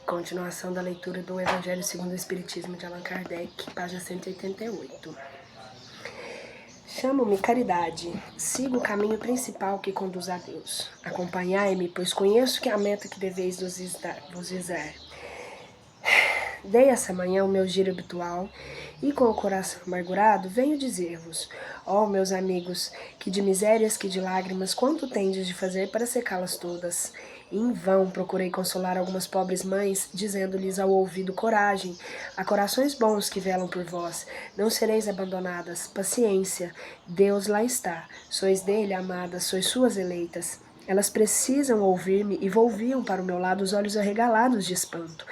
Continuação da leitura do Evangelho segundo o Espiritismo de Allan Kardec, página 188. Chamo-me caridade, sigo o caminho principal que conduz a Deus. Acompanhai-me, pois conheço que é a meta que deveis vos visar. Dei essa manhã o meu giro habitual e com o coração amargurado venho dizer-vos, ó meus amigos, que de misérias, que de lágrimas, quanto tendes de fazer para secá-las todas. Em vão procurei consolar algumas pobres mães, dizendo-lhes ao ouvido coragem, há corações bons que velam por vós, não sereis abandonadas, paciência, Deus lá está, sois dele amadas, sois suas eleitas. Elas precisam ouvir-me e volviam para o meu lado os olhos arregalados de espanto.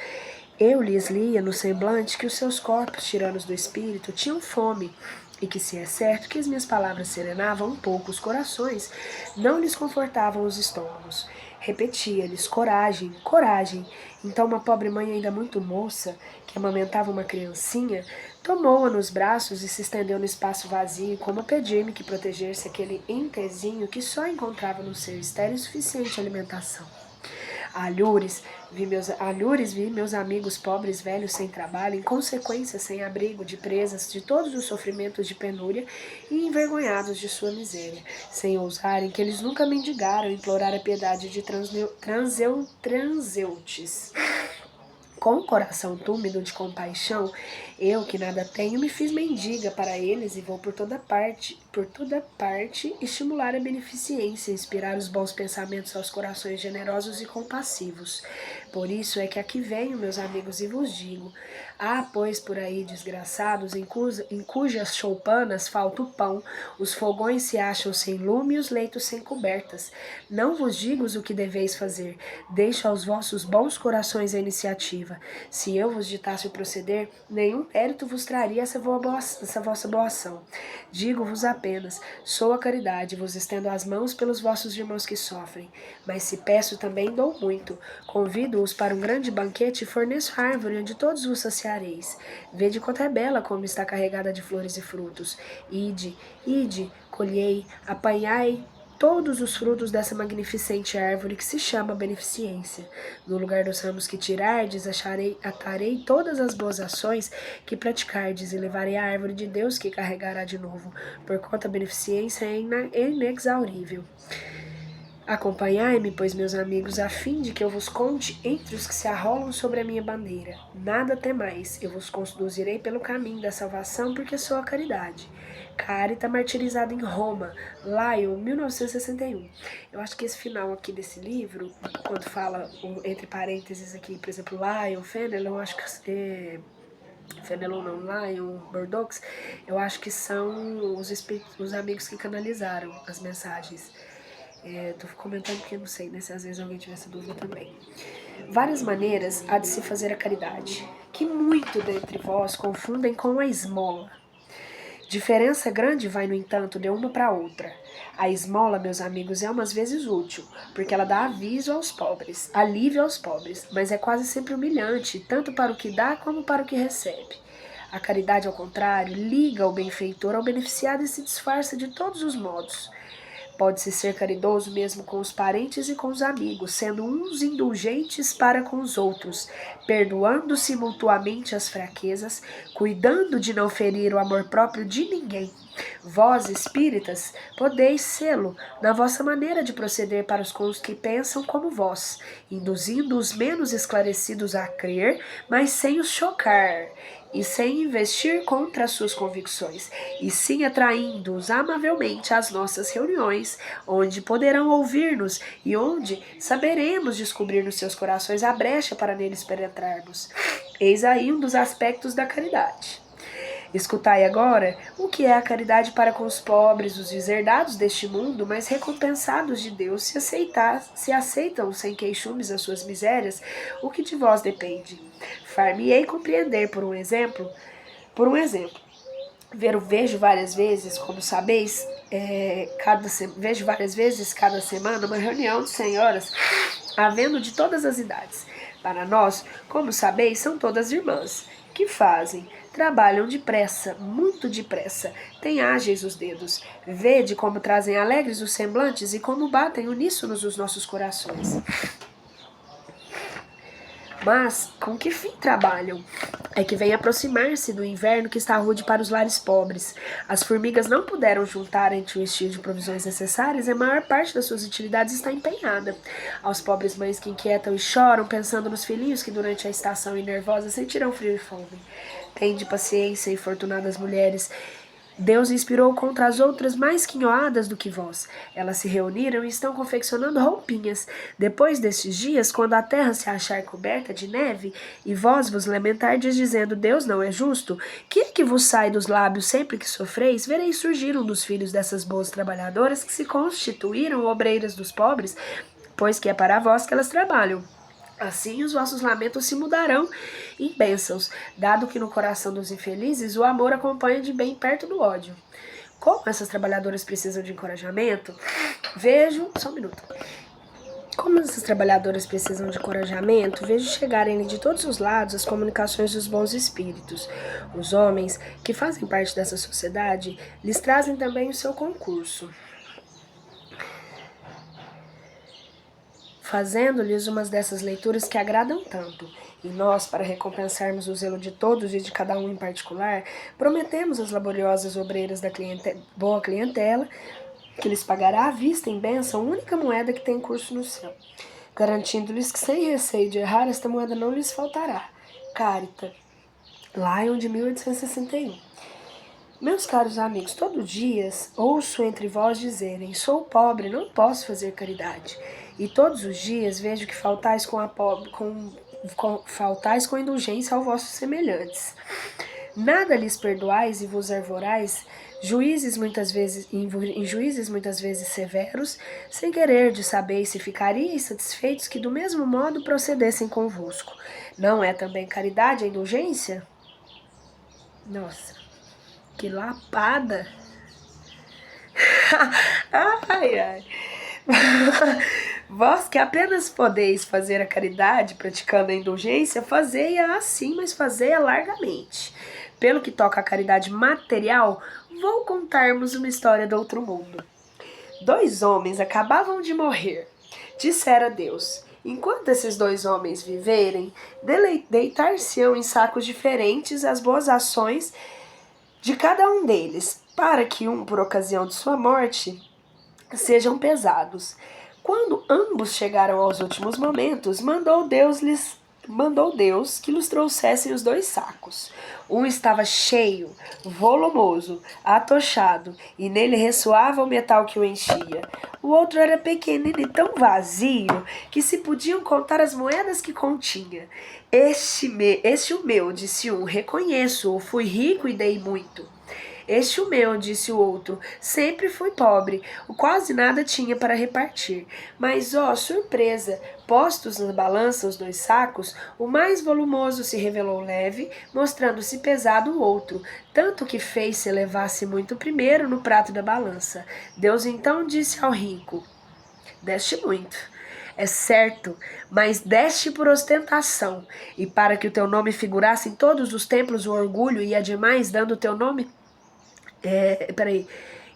Eu lhes lia no semblante que os seus corpos, tiranos do espírito, tinham fome, e que, se é certo que as minhas palavras serenavam um pouco os corações, não lhes confortavam os estômagos. Repetia-lhes, coragem, coragem. Então uma pobre mãe ainda muito moça, que amamentava uma criancinha, tomou-a nos braços e se estendeu no espaço vazio, como a pedir-me que protegesse aquele entezinho que só encontrava no seu estéril suficiente alimentação. Alhures vi meus amigos pobres, velhos, sem trabalho, em consequência sem abrigo, de presas de todos os sofrimentos de penúria e envergonhados de sua miséria, sem ousarem que eles nunca mendigaram implorar a piedade de transeuntes. Com o coração túmido de compaixão, eu, que nada tenho, me fiz mendiga para eles e vou por toda parte estimular a beneficência, inspirar os bons pensamentos aos corações generosos e compassivos. Por isso é que aqui venho, meus amigos, e vos digo, há, pois, por aí desgraçados, em cujas choupanas falta o pão, os fogões se acham sem lume e os leitos sem cobertas. Não vos digo o que deveis fazer, deixo aos vossos bons corações a iniciativa. Se eu vos ditasse o proceder, nenhum mérito vos traria essa vossa boa ação. Digo-vos apenas, sou a caridade, vos estendo as mãos pelos vossos irmãos que sofrem. Mas se peço também dou muito. Convido-os para um grande banquete e forneço árvore onde todos vos saciareis. Vede quanto é bela como está carregada de flores e frutos. Ide, colhei, apanhai todos os frutos dessa magnificente árvore que se chama beneficência. No lugar dos ramos que tirardes, atarei todas as boas ações que praticardes e levarei a árvore de Deus que carregará de novo, porquanto a beneficência é inexaurível. Acompanhai-me, pois, meus amigos, a fim de que eu vos conte entre os que se arrolam sobre a minha bandeira. Nada temais, eu vos conduzirei pelo caminho da salvação, porque sou a caridade. Carita martirizada em Roma, Lyon, 1961. Eu acho que esse final aqui desse livro, quando fala, entre parênteses aqui, por exemplo, Lyon, Fenelon, eu acho que Fenelon não, Lyon, Bordeaux, eu acho que são os amigos que canalizaram as mensagens. Tô comentando porque eu não sei, né, se às vezes alguém tiver essa dúvida também. Várias maneiras há de se fazer a caridade, que muito dentre vós confundem com a esmola. Diferença grande vai, no entanto, de uma para outra. A esmola, meus amigos, é umas vezes útil, porque ela dá aviso aos pobres, alívio aos pobres, mas é quase sempre humilhante, tanto para o que dá como para o que recebe. A caridade, ao contrário, liga o benfeitor ao beneficiado e se disfarça de todos os modos. Pode-se ser caridoso mesmo com os parentes e com os amigos, sendo uns indulgentes para com os outros, perdoando-se mutuamente as fraquezas, cuidando de não ferir o amor próprio de ninguém. Vós, espíritas, podeis sê-lo na vossa maneira de proceder para com os que pensam como vós, induzindo os menos esclarecidos a crer, mas sem os chocar, e sem investir contra as suas convicções, e sim atraindo-os amavelmente às nossas reuniões, onde poderão ouvir-nos e onde saberemos descobrir nos seus corações a brecha para neles penetrarmos. Eis aí um dos aspectos da caridade. Escutai agora o que é a caridade para com os pobres, os deserdados deste mundo, mas recompensados de Deus, se aceitam sem queixumes as suas misérias, o que de vós depende. Far-me-ei compreender por um exemplo. Vejo várias vezes, como sabeis, vejo várias vezes cada semana uma reunião de senhoras, havendo de todas as idades. Para nós, como sabeis, são todas irmãs. Que fazem? Trabalham depressa, muito depressa, têm ágeis os dedos. Vede como trazem alegres os semblantes e como batem uníssonos os nossos corações. Mas com que fim trabalham? É que vem aproximar-se do inverno que está rude para os lares pobres. As formigas não puderam juntar entre o estio de provisões necessárias e a maior parte das suas utilidades está empenhada. Aos pobres mães que inquietam e choram, pensando nos filhinhos que durante a estação nervosa sentirão frio e fome. Tende paciência e fortunadas mulheres. Deus inspirou contra as outras mais quinhoadas do que vós. Elas se reuniram e estão confeccionando roupinhas. Depois destes dias, quando a terra se achar coberta de neve, e vós vos lamentardes dizendo, Deus não é justo, que é que vos sai dos lábios sempre que sofreis? Vereis surgir um dos filhos dessas boas trabalhadoras que se constituíram obreiras dos pobres, pois que é para vós que elas trabalham. Assim os vossos lamentos se mudarão em bênçãos, dado que no coração dos infelizes o amor acompanha de bem perto do ódio. Como essas trabalhadoras precisam de encorajamento, só um minuto. Como essas trabalhadoras precisam de encorajamento, vejo chegarem de todos os lados as comunicações dos bons espíritos. Os homens que fazem parte dessa sociedade lhes trazem também o seu concurso, fazendo-lhes umas dessas leituras que agradam tanto. E nós, para recompensarmos o zelo de todos e de cada um em particular, prometemos às laboriosas obreiras da boa clientela que lhes pagará à vista em bênção a única moeda que tem curso no céu, garantindo-lhes que, sem receio de errar, esta moeda não lhes faltará. Carita, Lyon de 1861. Meus caros amigos, todo dia ouço entre vós dizerem, sou pobre, não posso fazer caridade. E todos os dias vejo que faltais com indulgência aos vossos semelhantes. Nada lhes perdoais e vos arvorais, em juízes muitas vezes severos, sem querer de saber se ficariais satisfeitos que do mesmo modo procedessem convosco. Não é também caridade a indulgência? Nossa, que lapada! Ai, ai. Vós que apenas podeis fazer a caridade praticando a indulgência, fazei-a assim, mas fazei-a largamente. Pelo que toca à caridade material, vou contar-vos uma história do outro mundo. 2 homens acabavam de morrer. Dissera Deus, enquanto esses 2 homens viverem, deitar-se-ão em sacos diferentes as boas ações de cada um deles, para que por ocasião de sua morte, sejam pesados. Quando ambos chegaram aos últimos momentos, mandou Deus que lhes trouxessem os 2 sacos. Um estava cheio, volumoso, atochado, e nele ressoava o metal que o enchia. O outro era pequenino e tão vazio que se podiam contar as moedas que continha. Este o meu, disse um, reconheço-o, fui rico e dei muito. Este o meu, disse o outro, sempre fui pobre, quase nada tinha para repartir. Mas, ó, surpresa, postos na balança os 2 sacos, o mais volumoso se revelou leve, mostrando-se pesado o outro, tanto que fez-se elevar-se muito primeiro no prato da balança. Deus então disse ao rico, deste muito. É certo, mas deste por ostentação, e para que o teu nome figurasse em todos os templos o orgulho, e ademais dando o teu nome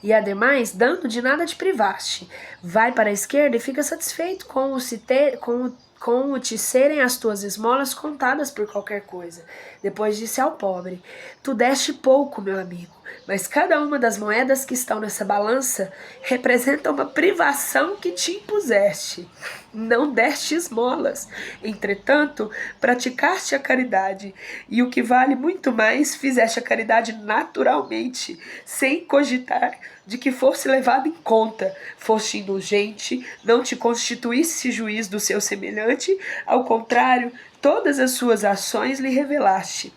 E ademais, dando de nada te privaste. Vai para a esquerda e fica satisfeito com o te serem as tuas esmolas contadas por qualquer coisa. Depois disse ao pobre, tu deste pouco, meu amigo, mas cada uma das moedas que estão nessa balança representa uma privação que te impuseste. Não deste esmolas, entretanto, praticaste a caridade, e o que vale muito mais, fizeste a caridade naturalmente, sem cogitar de que fosse levado em conta, foste indulgente, não te constituísse juiz do seu semelhante, ao contrário, todas as suas ações lhe revelaste.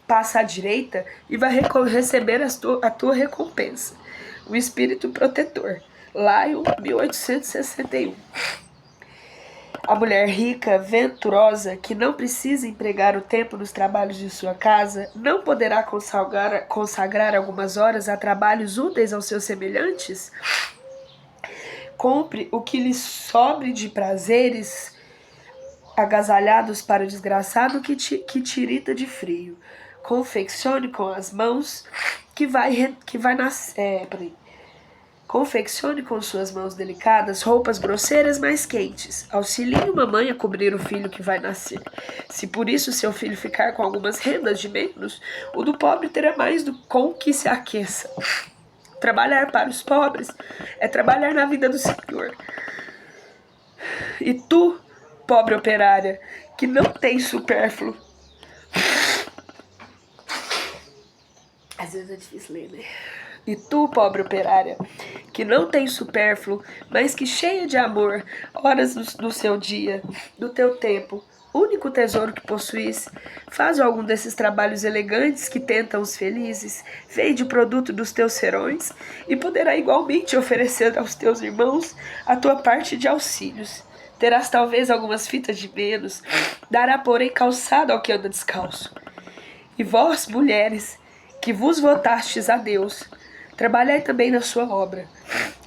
Passa à direita e vai receber a tua recompensa. O Espírito Protetor, Lyon, 1861. A mulher rica, venturosa, que não precisa empregar o tempo nos trabalhos de sua casa, não poderá consagrar algumas horas a trabalhos úteis aos seus semelhantes? Compre o que lhe sobre de prazeres agasalhados para o desgraçado que tirita de frio. Confeccione com as mãos que vai nascer. Confeccione com suas mãos delicadas roupas grosseiras mais quentes. Auxilie uma mãe a cobrir o filho que vai nascer. Se por isso seu filho ficar com algumas rendas de menos, o do pobre terá mais do com que se aqueça. Trabalhar para os pobres é trabalhar na vida do Senhor. E tu, pobre operária, que não tem supérfluo. Às vezes é difícil ler, né? E tu, pobre operária, que não tem supérfluo, mas que cheia de amor, horas do seu dia, do teu tempo, único tesouro que possuis, faz algum desses trabalhos elegantes que tentam os felizes, vende o produto dos teus serões e poderá igualmente oferecer aos teus irmãos a tua parte de auxílios. Terás talvez algumas fitas de menos, dará porém calçado ao que anda descalço. E vós, mulheres, que vos votastes a Deus, trabalhai também na sua obra,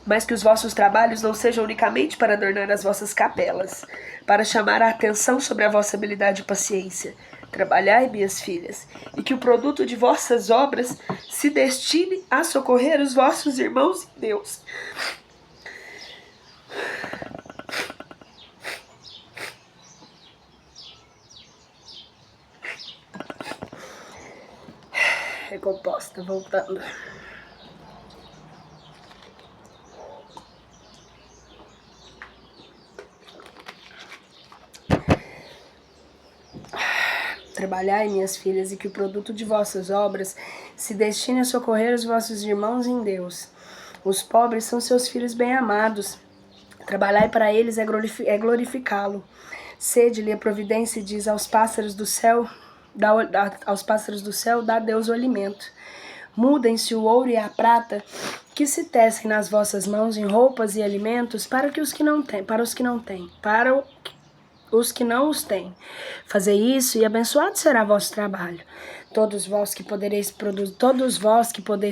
mas que os vossos trabalhos não sejam unicamente para adornar as vossas capelas, para chamar a atenção sobre a vossa habilidade e paciência. Trabalhai, minhas filhas, e que o produto de vossas obras se destine a socorrer os vossos irmãos em Deus. Recomposta, voltando. Trabalhai, minhas filhas, e que o produto de vossas obras se destine a socorrer os vossos irmãos em Deus. Os pobres são seus filhos bem-amados. Trabalhai para eles é glorificá-lo. Sede-lhe a providência e diz aos pássaros do céu, dá Deus o alimento. Mudem-se o ouro e a prata, que se tecem nas vossas mãos em roupas e alimentos para os que não os têm. Fazei isso e abençoado será vosso trabalho. Todos vós que podeis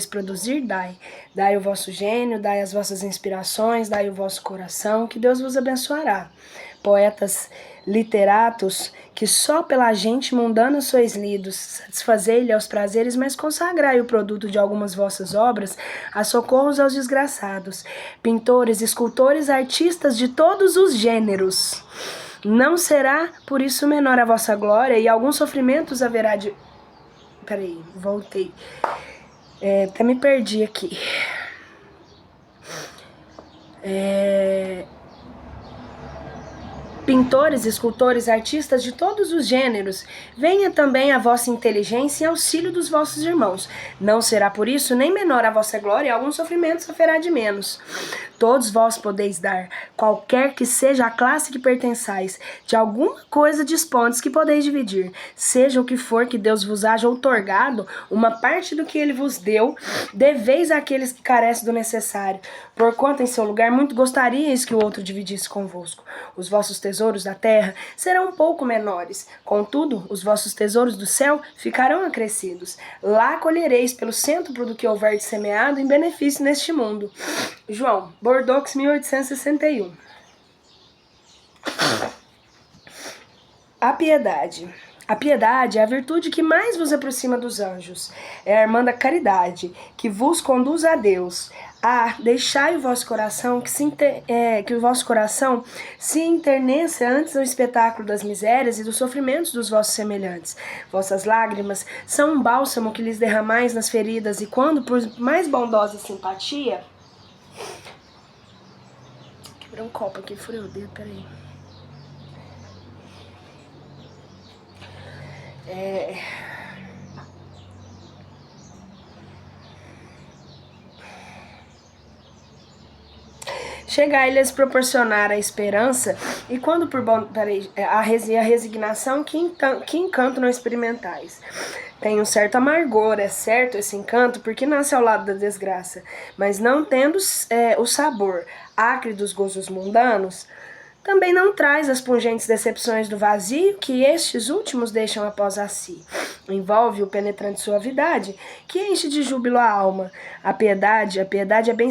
produzir, dai o vosso gênio, dai as vossas inspirações, dai o vosso coração, que Deus vos abençoará. Poetas literatos, que só pela gente mundana sois lidos, satisfazei-lhe aos prazeres, mas consagrai o produto de algumas vossas obras a socorros aos desgraçados. Pintores, escultores, artistas de todos os gêneros. Não será por isso menor a vossa glória, e alguns sofrimentos haverá de... Peraí, voltei. Até me perdi aqui. Pintores, escultores, artistas de todos os gêneros, venha também a vossa inteligência em auxílio dos vossos irmãos. Não será por isso nem menor a vossa glória, e alguns sofrimentos haverá de menos. Todos vós podeis dar, qualquer que seja a classe que pertençais, de alguma coisa dispondes que podeis dividir. Seja o que for que Deus vos haja outorgado, uma parte do que ele vos deu, deveis àqueles que carecem do necessário. Porquanto em seu lugar muito gostaríeis que o outro dividisse convosco. Os vossos tesouros da terra serão um pouco menores, contudo, os vossos tesouros do céu ficarão acrescidos. Lá colhereis pelo cêntuplo do que houver de semeado em benefício neste mundo. João, Bordeaux, 1861. A piedade. A piedade é a virtude que mais vos aproxima dos anjos. É a irmã da caridade, que vos conduz a Deus. Deixai o vosso coração que o vosso coração se enterneça antes do espetáculo das misérias e dos sofrimentos dos vossos semelhantes. Vossas lágrimas são um bálsamo que lhes derramais nas feridas, e quando, por mais bondosa simpatia... Quebrei um copo aqui, furei o dedo, peraí. Chegai-lhes proporcionar a esperança, e quando por a resignação que encanto não experimentais. Tem um certo amargor, é certo, esse encanto, porque nasce ao lado da desgraça, mas não tendo o sabor acre dos gozos mundanos, também não traz as pungentes decepções do vazio que estes últimos deixam após a si. envolve o penetrante suavidade, que enche de júbilo a alma. A piedade é bem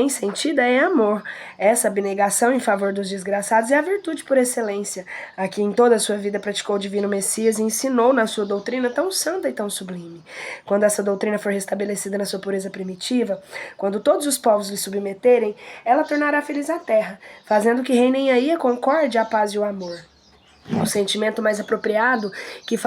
sentida, é amor. Essa abnegação em favor dos desgraçados é a virtude por excelência, a que em toda a sua vida praticou o divino Messias e ensinou na sua doutrina tão santa e tão sublime. Quando essa doutrina for restabelecida na sua pureza primitiva, quando todos os povos lhe submeterem, ela tornará feliz a terra, fazendo que reinem aí a concórdia, a paz e o amor. O sentimento mais apropriado que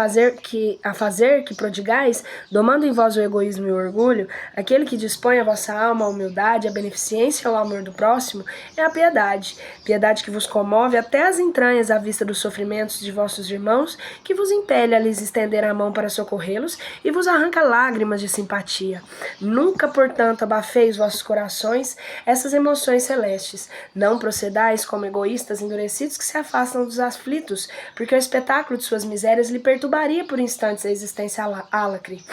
prodigais, domando em vós o egoísmo e o orgulho, aquele que dispõe a vossa alma à humildade, à beneficência e ao amor do próximo, é a piedade. Piedade que vos comove até as entranhas à vista dos sofrimentos de vossos irmãos, que vos impele a lhes estender a mão para socorrê-los e vos arranca lágrimas de simpatia. Nunca, portanto, abafeis vossos corações essas emoções celestes. Não procedais como egoístas endurecidos que se afastam dos aflitos, porque o espetáculo de suas misérias lhe perturbaria por instantes a existência álacre.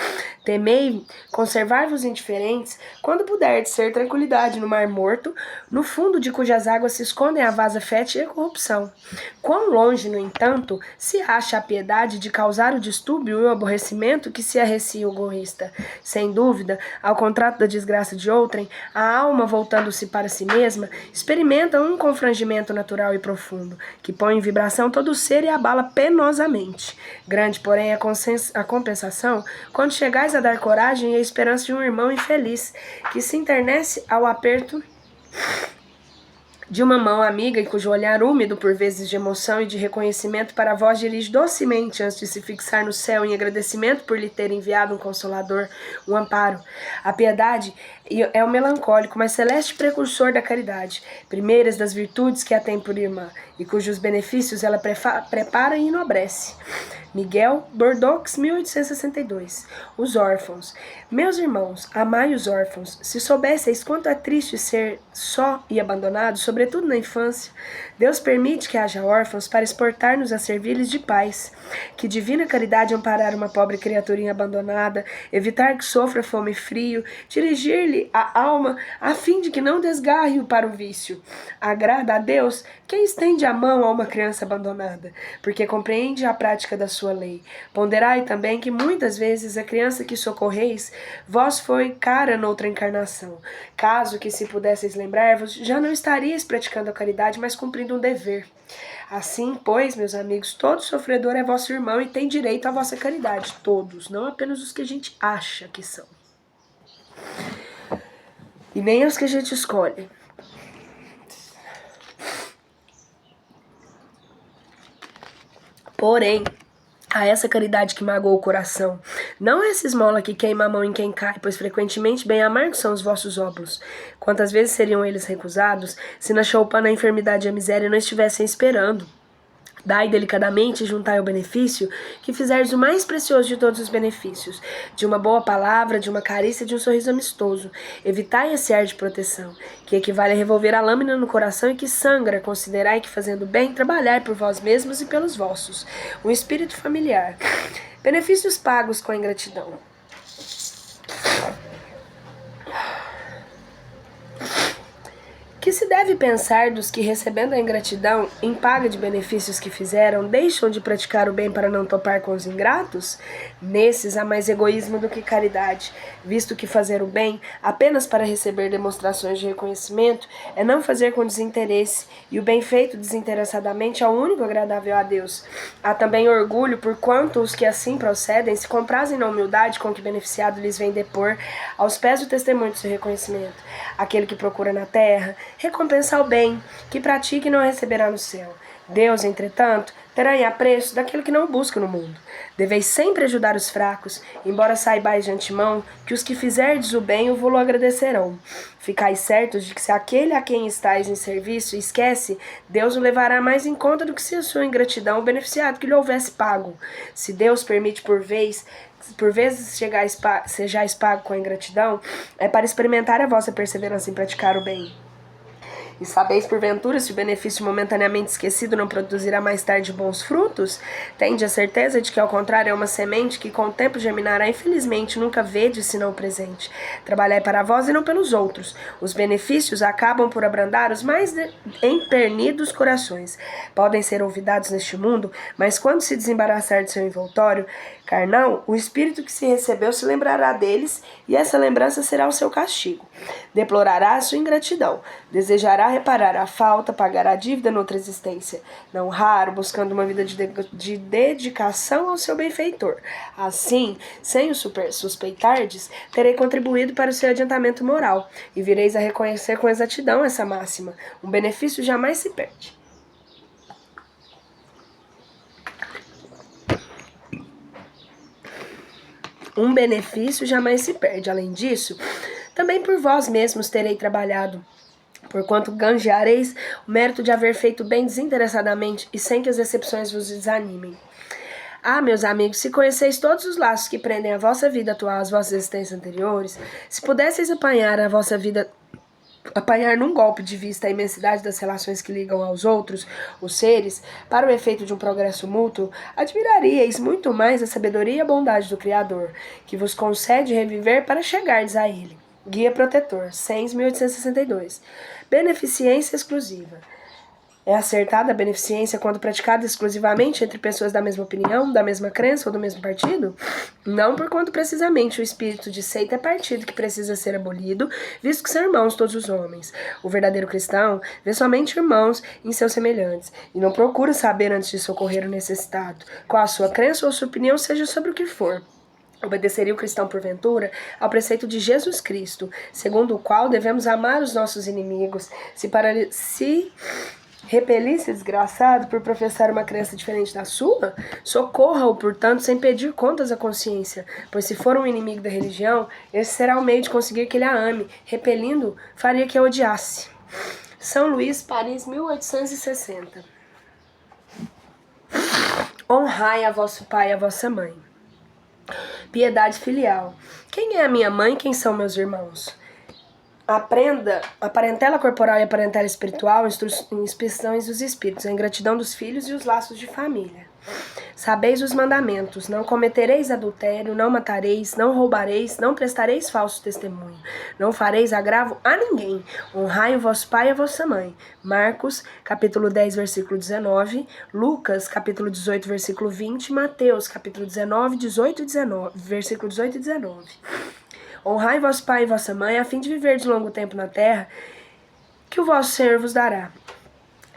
Temei conservar-vos indiferentes quando puderdes ser tranquilidade no mar morto, no fundo de cujas águas se escondem a vasa fétida e a corrupção. Quão longe, no entanto, se acha a piedade de causar o distúrbio e o aborrecimento que se arrecia o egoísta. Sem dúvida, ao contrato da desgraça de outrem, a alma, voltando-se para si mesma, experimenta um confrangimento natural e profundo, que põe em vibração todo o ser e abala penosamente. Grande, porém, a compensação quando chegais a dar coragem e a esperança de um irmão infeliz, que se internece ao aperto de uma mão amiga e cujo olhar úmido por vezes de emoção e de reconhecimento para vós dirige docemente antes de se fixar no céu em agradecimento por lhe ter enviado um consolador, um amparo. A piedade é o melancólico, mas celeste precursor da caridade, primeiras das virtudes que a tem por irmã, e cujos benefícios ela prepara e enobrece. Miguel Bordeaux, 1862. Os órfãos. Meus irmãos, amai os órfãos. Se soubesseis quanto é triste ser só e abandonado, sobretudo na infância, Deus permite que haja órfãos para exportar-nos a servir-lhes de pais. Que divina caridade amparar uma pobre criaturinha abandonada, evitar que sofra fome e frio, dirigir-lhe a alma a fim de que não desgarre-o para o vício. Agrada a Deus quem estende a mão a uma criança abandonada, porque compreende a prática da sua lei. Ponderai também que muitas vezes a criança que socorreis vós foi cara noutra encarnação. Caso que, se pudesseis lembrar-vos, já não estaríeis praticando a caridade, mas cumprindo um dever. Assim, pois, meus amigos, todo sofredor é vosso irmão e tem direito à vossa caridade. Todos, não apenas os que a gente acha que são. E nem os que a gente escolhe. Porém, a essa caridade que magoa o coração, não essa esmola que queima a mão em quem cai, pois frequentemente bem amargos são os vossos óbulos. Quantas vezes seriam eles recusados, se na choupana a enfermidade e a miséria não estivessem esperando? Dai delicadamente e juntai ao benefício, que fizerdes o mais precioso de todos os benefícios, de uma boa palavra, de uma carícia, de um sorriso amistoso. Evitai esse ar de proteção, que equivale a revolver a lâmina no coração e que sangra. Considerai que, fazendo bem, trabalhai por vós mesmos e pelos vossos. Um espírito familiar. Benefícios pagos com a ingratidão. Que se deve pensar dos que, recebendo a ingratidão em paga de benefícios que fizeram, deixam de praticar o bem para não topar com os ingratos? Nesses há mais egoísmo do que caridade, visto que fazer o bem apenas para receber demonstrações de reconhecimento é não fazer com desinteresse, e o bem feito desinteressadamente é o único agradável a Deus. Há também orgulho, porquanto os que assim procedem se comprazem na humildade com que o beneficiado lhes vem depor aos pés do testemunho de seu reconhecimento. Aquele que procura na terra recompensa o bem, que pratique e não receberá no céu. Deus, entretanto, terá em apreço daquele que não o busca no mundo. Deveis sempre ajudar os fracos, embora saibais de antemão que os que fizerdes o bem o vô-lo agradecerão. Ficais certos de que se aquele a quem estáis em serviço esquece, Deus o levará mais em conta do que se a sua ingratidão o beneficiado que lhe houvesse pago. Se Deus permite por vezes sejais pago com a ingratidão, é para experimentar a vossa perseverança em praticar o bem. E sabeis porventura se o benefício momentaneamente esquecido não produzirá mais tarde bons frutos? Tende a certeza de que ao contrário é uma semente que com o tempo germinará. Infelizmente nunca vedes senão o presente. Trabalhai para vós e não pelos outros. Os benefícios acabam por abrandar os mais empernidos corações. Podem ser olvidados neste mundo, mas quando se desembaraçar de seu envoltório carnal, o espírito que se recebeu se lembrará deles, e essa lembrança será o seu castigo. Deplorará a sua ingratidão, desejará reparar a falta, pagará a dívida noutra existência, não raro buscando uma vida de dedicação ao seu benfeitor. Assim, sem o suspeitardes, terei contribuído para o seu adiantamento moral, e vireis a reconhecer com exatidão essa máxima: um benefício jamais se perde. Um benefício jamais se perde. Além disso, também por vós mesmos terei trabalhado, porquanto ganjeareis o mérito de haver feito bem desinteressadamente e sem que as decepções vos desanimem. Ah, meus amigos, se conheceis todos os laços que prendem a vossa vida atual às vossas existências anteriores, se pudesseis apanhar num golpe de vista a imensidade das relações que ligam aos outros, os seres, para o efeito de um progresso mútuo, admiraríeis muito mais a sabedoria e a bondade do Criador, que vos concede reviver para chegardes a Ele. Guia Protetor, 100.862. Beneficência exclusiva. É acertada a beneficência quando praticada exclusivamente entre pessoas da mesma opinião, da mesma crença ou do mesmo partido? Não porquanto precisamente o espírito de seita é partido que precisa ser abolido, visto que são irmãos todos os homens. O verdadeiro cristão vê somente irmãos em seus semelhantes, e não procura saber antes de socorrer o necessitado, qual a sua crença ou sua opinião, seja sobre o que for. Obedeceria o cristão, porventura, ao preceito de Jesus Cristo, segundo o qual devemos amar os nossos inimigos, se repelisse desgraçado por professar uma crença diferente da sua? Socorra-o, portanto, sem pedir contas à consciência, pois se for um inimigo da religião, esse será o meio de conseguir que ele a ame. Repelindo, faria que a odiasse. São Luís, Paris, 1860. Honrai a vosso pai e a vossa mãe. Piedade filial. Quem é a minha mãe? Quem são meus irmãos? Aprenda a parentela corporal e a parentela espiritual, inspeções dos espíritos, a ingratidão dos filhos e os laços de família. Sabeis os mandamentos: não cometereis adultério, não matareis, não roubareis, não prestareis falso testemunho, não fareis agravo a ninguém, honrai o vosso pai e a vossa mãe. Marcos, capítulo 10, versículo 19, Lucas, capítulo 18, versículo 20, Mateus, capítulo 19, 18 e 19, versículo 18 e 19. Honrai vosso pai e vossa mãe, a fim de viverdes longo tempo na terra, que o vosso Senhor vos dará.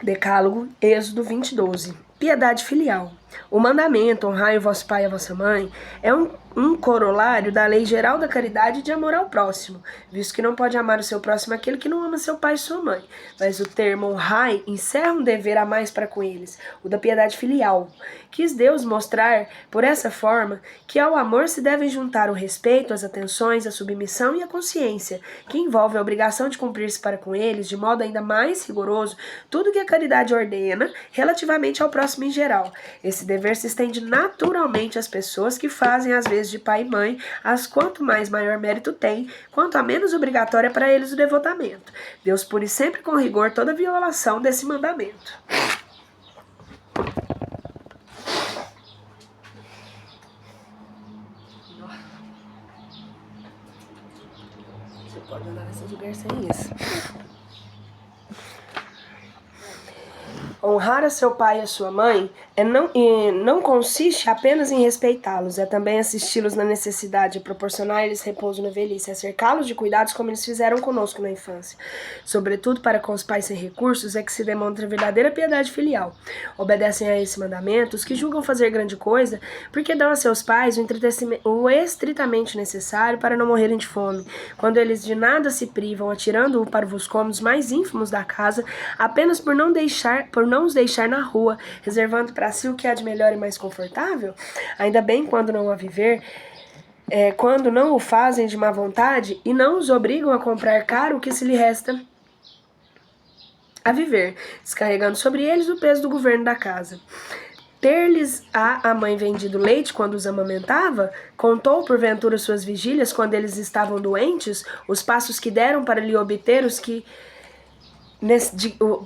Decálogo, Êxodo 20, 12. Piedade filial. O mandamento, honrai o vosso pai e a vossa mãe, é um corolário da lei geral da caridade e de amor ao próximo, visto que não pode amar o seu próximo aquele que não ama seu pai e sua mãe. Mas o termo honrai encerra um dever a mais para com eles, o da piedade filial. Quis Deus mostrar, por essa forma, que ao amor se devem juntar o respeito, as atenções, a submissão e a consciência, que envolve a obrigação de cumprir-se para com eles, de modo ainda mais rigoroso, tudo que a caridade ordena relativamente ao próximo em geral. Esse dever se estende naturalmente às pessoas que fazem às vezes de pai e mãe, as quanto mais maior mérito tem, quanto a menos obrigatória para eles o devotamento. Deus pune sempre com rigor toda violação desse mandamento. Você pode andar nesses lugares sem isso. Honrar a seu pai e a sua mãe não consiste apenas em respeitá-los, é também assisti-los na necessidade, proporcionar-lhes repouso na velhice, é cercá-los de cuidados como eles fizeram conosco na infância. Sobretudo para com os pais sem recursos é que se demonstra a verdadeira piedade filial. Obedecem a esse mandamento os que julgam fazer grande coisa, porque dão a seus pais o estritamente necessário para não morrerem de fome, quando eles de nada se privam, atirando-o para os cômodos mais ínfimos da casa, apenas por não os deixar na rua, reservando para si o que há de melhor e mais confortável? Ainda bem quando não o fazem de má vontade e não os obrigam a comprar caro o que se lhe resta a viver, descarregando sobre eles o peso do governo da casa. Ter-lhes a mãe vendido leite quando os amamentava? Contou porventura suas vigílias quando eles estavam doentes? Os passos que deram para lhe obter os que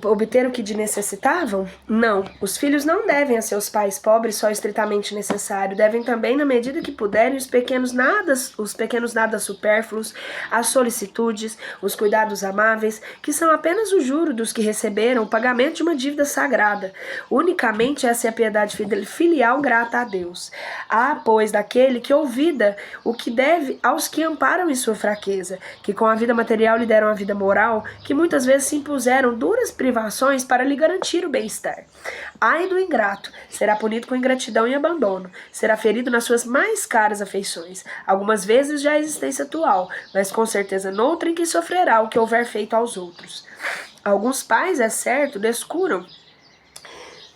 obter o que de necessitavam? Não, os filhos não devem a seus pais pobres só estritamente necessário, devem também, na medida que puderem, os pequenos nadas supérfluos, as solicitudes, os cuidados amáveis, que são apenas o juro dos que receberam o pagamento de uma dívida sagrada. Unicamente essa é a piedade filial grata a Deus. Há, pois, daquele que ouvida o que deve aos que amparam em sua fraqueza, que com a vida material lhe deram a vida moral, que muitas vezes se impuseram duras privações para lhe garantir o bem-estar. Ai do ingrato, será punido com ingratidão e abandono, será ferido nas suas mais caras afeições, algumas vezes já a existência atual, mas com certeza noutra em que sofrerá o que houver feito aos outros. Alguns pais, é certo, descuram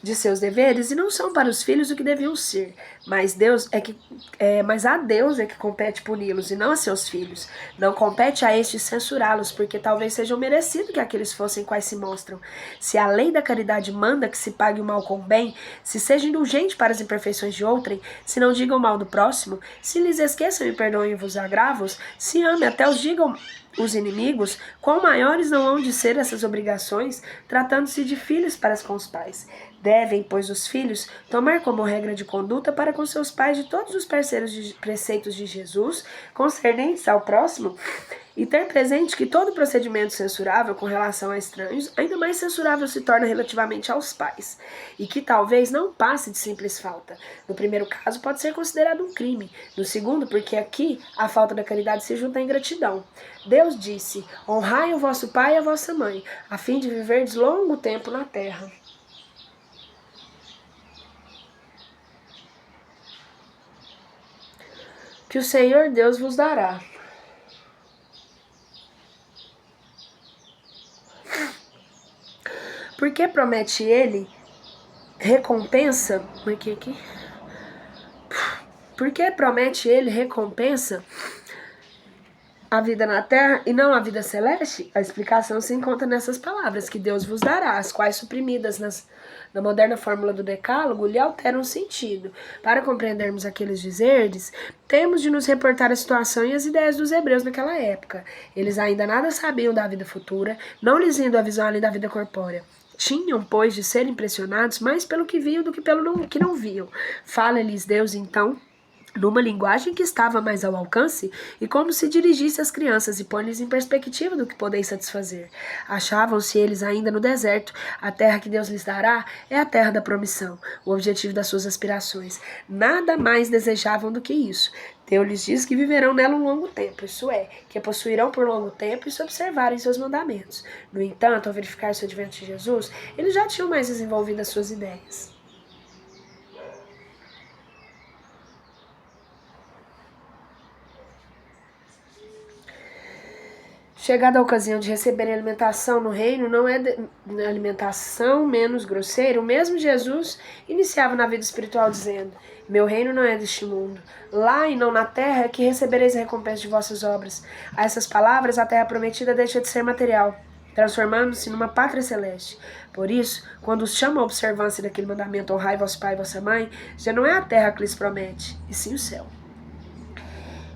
de seus deveres e não são para os filhos o que deviam ser, mas a Deus é que compete puni-los e não a seus filhos. Não compete a estes censurá-los, porque talvez sejam merecido que aqueles fossem quais se mostram. Se a lei da caridade manda que se pague o mal com o bem, se seja indulgente para as imperfeições de outrem, se não digam mal do próximo, se lhes esqueçam e perdoem-vos agravos, se ame até os digam os inimigos, quão maiores não hão de ser essas obrigações, tratando-se de filhos para com os pais. Devem, pois, os filhos tomar como regra de conduta para com seus pais de todos os preceitos de Jesus, concernentes ao próximo, e ter presente que todo procedimento censurável com relação a estranhos, ainda mais censurável se torna relativamente aos pais, e que talvez não passe de simples falta. No primeiro caso, pode ser considerado um crime. No segundo, porque aqui a falta da caridade se junta à ingratidão. Deus disse: honrai o vosso pai e a vossa mãe, a fim de viverdes longo tempo na terra. Que o Senhor Deus vos dará. Porque promete ele recompensa. Porque promete ele recompensa a vida na terra e não a vida celeste? A explicação se encontra nessas palavras, que Deus vos dará, as quais, suprimidas na moderna fórmula do decálogo, lhe alteram o sentido. Para compreendermos aqueles dizeres, temos de nos reportar a situação e as ideias dos hebreus naquela época. Eles ainda nada sabiam da vida futura, não lhes indo a visão além da vida corpórea. Tinham, pois, de ser impressionados mais pelo que viam do que pelo que não viam. Fala-lhes Deus, então, numa linguagem que estava mais ao alcance, e como se dirigisse às crianças e põe-lhes em perspectiva do que podeis satisfazer. Achavam-se eles ainda no deserto. A terra que Deus lhes dará é a terra da promissão, o objetivo das suas aspirações. Nada mais desejavam do que isso. Deus lhes diz que viverão nela um longo tempo, isso é, que a possuirão por longo tempo e se observarem seus mandamentos. No entanto, ao verificar-se o advento de Jesus, eles já tinham mais desenvolvido as suas ideias. Chegada a ocasião de receberem alimentação no reino, não é alimentação menos grosseira. O mesmo Jesus iniciava na vida espiritual dizendo: meu reino não é deste mundo. Lá e não na terra é que recebereis a recompensa de vossas obras. A essas palavras, a terra prometida deixa de ser material, transformando-se numa pátria celeste. Por isso, quando os chama a observância daquele mandamento: honrai vosso pai e vossa mãe, já não é a terra que lhes promete, e sim o céu.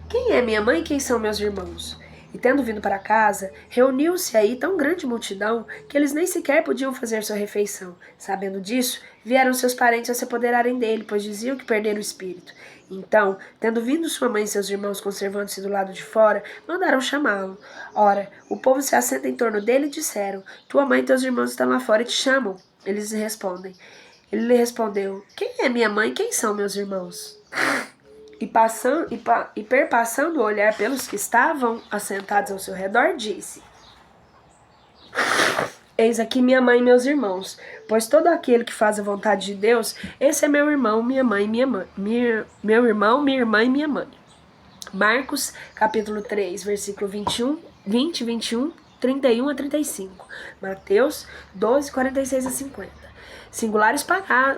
Quem é minha mãe e quem são meus irmãos? E tendo vindo para casa, reuniu-se aí tão grande multidão que eles nem sequer podiam fazer sua refeição. Sabendo disso, vieram seus parentes a se apoderarem dele, pois diziam que perderam o espírito. Então, tendo vindo sua mãe e seus irmãos conservando-se do lado de fora, mandaram chamá-lo. Ora, o povo se assenta em torno dele e disseram: tua mãe e teus irmãos estão lá fora e te chamam. Eles lhe respondem. Ele lhe respondeu: quem é minha mãe e quem são meus irmãos? E perpassando o olhar pelos que estavam assentados ao seu redor, disse: eis aqui minha mãe e meus irmãos, pois todo aquele que faz a vontade de Deus, esse é meu irmão, minha mãe e minha mãe. Meu irmão, minha irmã e minha mãe. Marcos, capítulo 3, versículo 21, 31 a 35. Mateus 12, 46 a 50. Singulares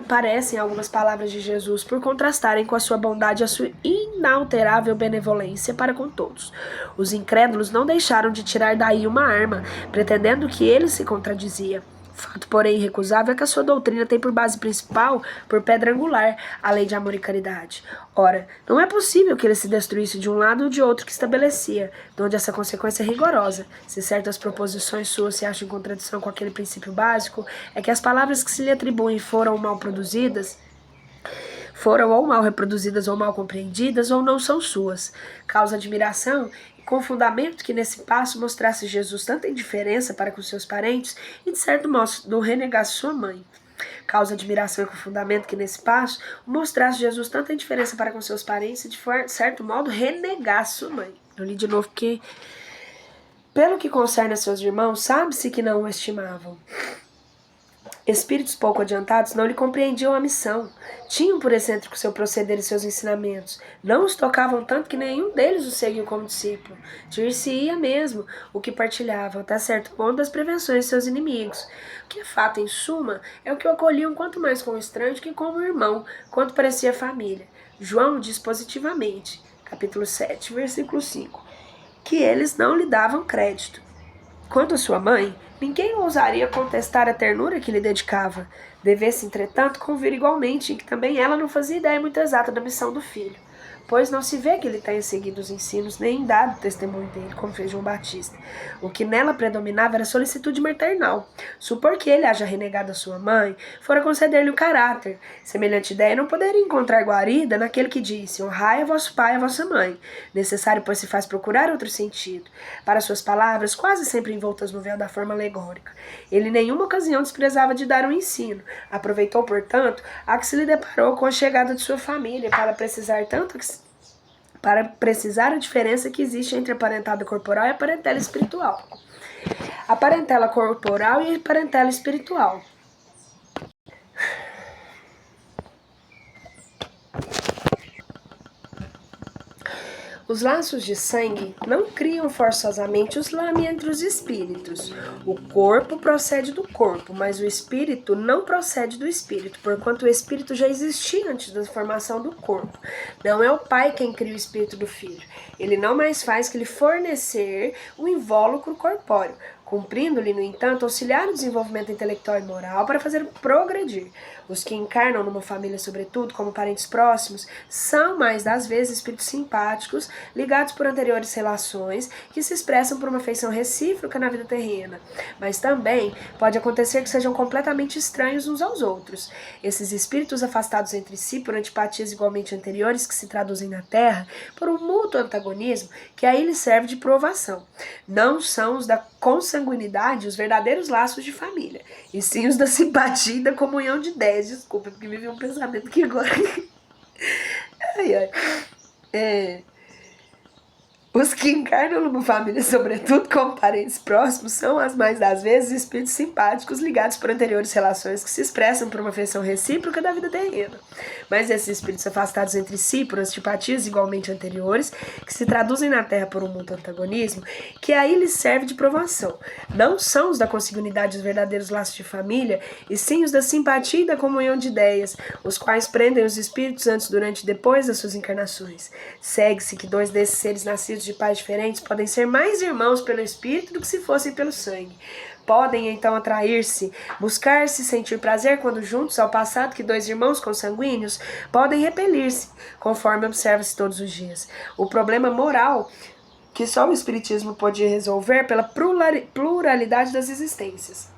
parecem algumas palavras de Jesus por contrastarem com a sua bondade e a sua inalterável benevolência para com todos. Os incrédulos não deixaram de tirar daí uma arma, pretendendo que ele se contradizia. Fato, porém, irrecusável é que a sua doutrina tem por base principal, por pedra angular, a lei de amor e caridade. Ora, não é possível que ele se destruísse de um lado ou de outro que estabelecia, de onde essa consequência é rigorosa. Se certas proposições suas se acham em contradição com aquele princípio básico, é que as palavras que se lhe atribuem foram mal produzidas, foram ou mal reproduzidas ou mal compreendidas, ou não são suas. Causa admiração com fundamento que nesse passo mostrasse Jesus tanta indiferença para com seus parentes e de certo modo renegasse sua mãe. Causa admiração e com fundamento que nesse passo mostrasse Jesus tanta indiferença para com seus parentes e de certo modo renegasse sua mãe. Eu li de novo porque, pelo que concerne a seus irmãos, sabe-se que não o estimavam. Espíritos pouco adiantados não lhe compreendiam a missão. Tinham por excêntrico seu proceder e seus ensinamentos. Não os tocavam tanto que nenhum deles os seguiu como discípulo. Dir-se-ia mesmo o que partilhavam, até certo ponto, das prevenções de seus inimigos. O que é fato, em suma, é o que o acolhiam quanto mais como estranho que como irmão, quanto parecia família. João diz positivamente, capítulo 7, versículo 5, que eles não lhe davam crédito. Quanto à sua mãe, ninguém ousaria contestar a ternura que lhe dedicava. Devesse, entretanto, convir igualmente que também ela não fazia ideia muito exata da missão do filho, pois não se vê que ele tenha seguido os ensinos nem dado testemunho dele, como fez João Batista. O que nela predominava era a solicitude maternal. Supor que ele haja renegado a sua mãe, fora conceder-lhe o caráter. Semelhante ideia não poderia encontrar guarida naquele que disse: honrai a vosso pai e a vossa mãe. Necessário, pois, se faz procurar outro sentido. Para suas palavras, quase sempre envoltas no véu da forma alegórica. Ele em nenhuma ocasião desprezava de dar um ensino. Aproveitou, portanto, a que se lhe deparou com a chegada de sua família, para precisar a diferença que existe entre a parentela corporal e a parentela espiritual. A parentela corporal e a parentela espiritual. Os laços de sangue não criam forçosamente os lames entre os espíritos. O corpo procede do corpo, mas o espírito não procede do espírito, porquanto o espírito já existia antes da formação do corpo. Não é o pai quem cria o espírito do filho. Ele não mais faz que lhe fornecer o invólucro corpóreo, cumprindo-lhe, no entanto, auxiliar o desenvolvimento intelectual e moral para fazer progredir. Os que encarnam numa família, sobretudo, como parentes próximos, são, mais das vezes, espíritos simpáticos, ligados por anteriores relações, que se expressam por uma afeição recíproca na vida terrena. Mas também pode acontecer que sejam completamente estranhos uns aos outros. Esses espíritos afastados entre si por antipatias igualmente anteriores, que se traduzem na Terra por um mútuo antagonismo, que aí lhes serve de provação. Não são os da consanguinidade os verdadeiros laços de família, e sim os da simpatia e da comunhão de ideias. Desculpa, porque me veio um pensamento aqui agora. Os que encarnam numa família, sobretudo como parentes próximos, são, as mais das vezes, espíritos simpáticos ligados por anteriores relações que se expressam por uma afeição recíproca da vida terrena. Mas esses espíritos afastados entre si por antipatias igualmente anteriores, que se traduzem na Terra por um mútuo antagonismo, que aí lhes serve de provação. Não são os da consanguinidade os verdadeiros laços de família, e sim os da simpatia e da comunhão de ideias, os quais prendem os espíritos antes, durante e depois das suas encarnações. Segue-se que dois desses seres nascidos de pais diferentes podem ser mais irmãos pelo espírito do que se fossem pelo sangue. Podem então atrair-se, buscar-se, sentir prazer quando juntos, ao passado que dois irmãos consanguíneos podem repelir-se, conforme observa-se todos os dias. O problema moral que só o espiritismo pode resolver pela pluralidade das existências.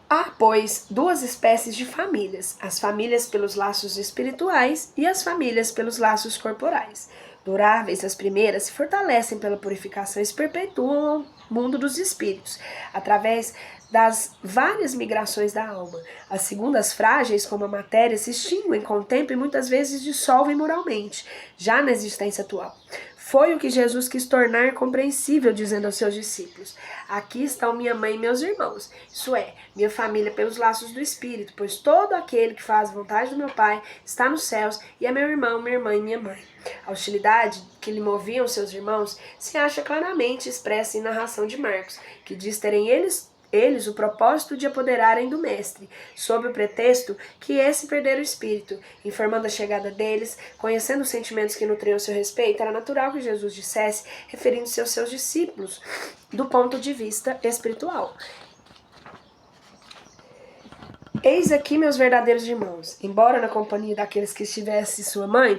Há, pois, duas espécies de famílias: as famílias pelos laços espirituais e as famílias pelos laços corporais. Duráveis, as primeiras se fortalecem pela purificação e se perpetuam ao mundo dos espíritos, através das várias migrações da alma. As segundas, frágeis como a matéria, se extinguem com o tempo e muitas vezes dissolvem moralmente, já na existência atual. Foi o que Jesus quis tornar compreensível, dizendo aos seus discípulos: aqui estão minha mãe e meus irmãos, isso é, minha família pelos laços do Espírito, pois todo aquele que faz a vontade do meu Pai está nos céus e é meu irmão, minha irmã e minha mãe. A hostilidade que lhe moviam seus irmãos se acha claramente expressa em narração de Marcos, que diz terem eles o propósito de apoderarem do mestre, sob o pretexto que esse perdera o espírito. Informando a chegada deles, conhecendo os sentimentos que nutriam seu respeito, era natural que Jesus dissesse, referindo-se aos seus discípulos, do ponto de vista espiritual: Eis aqui meus verdadeiros irmãos. Embora na companhia daqueles que estivesse sua mãe,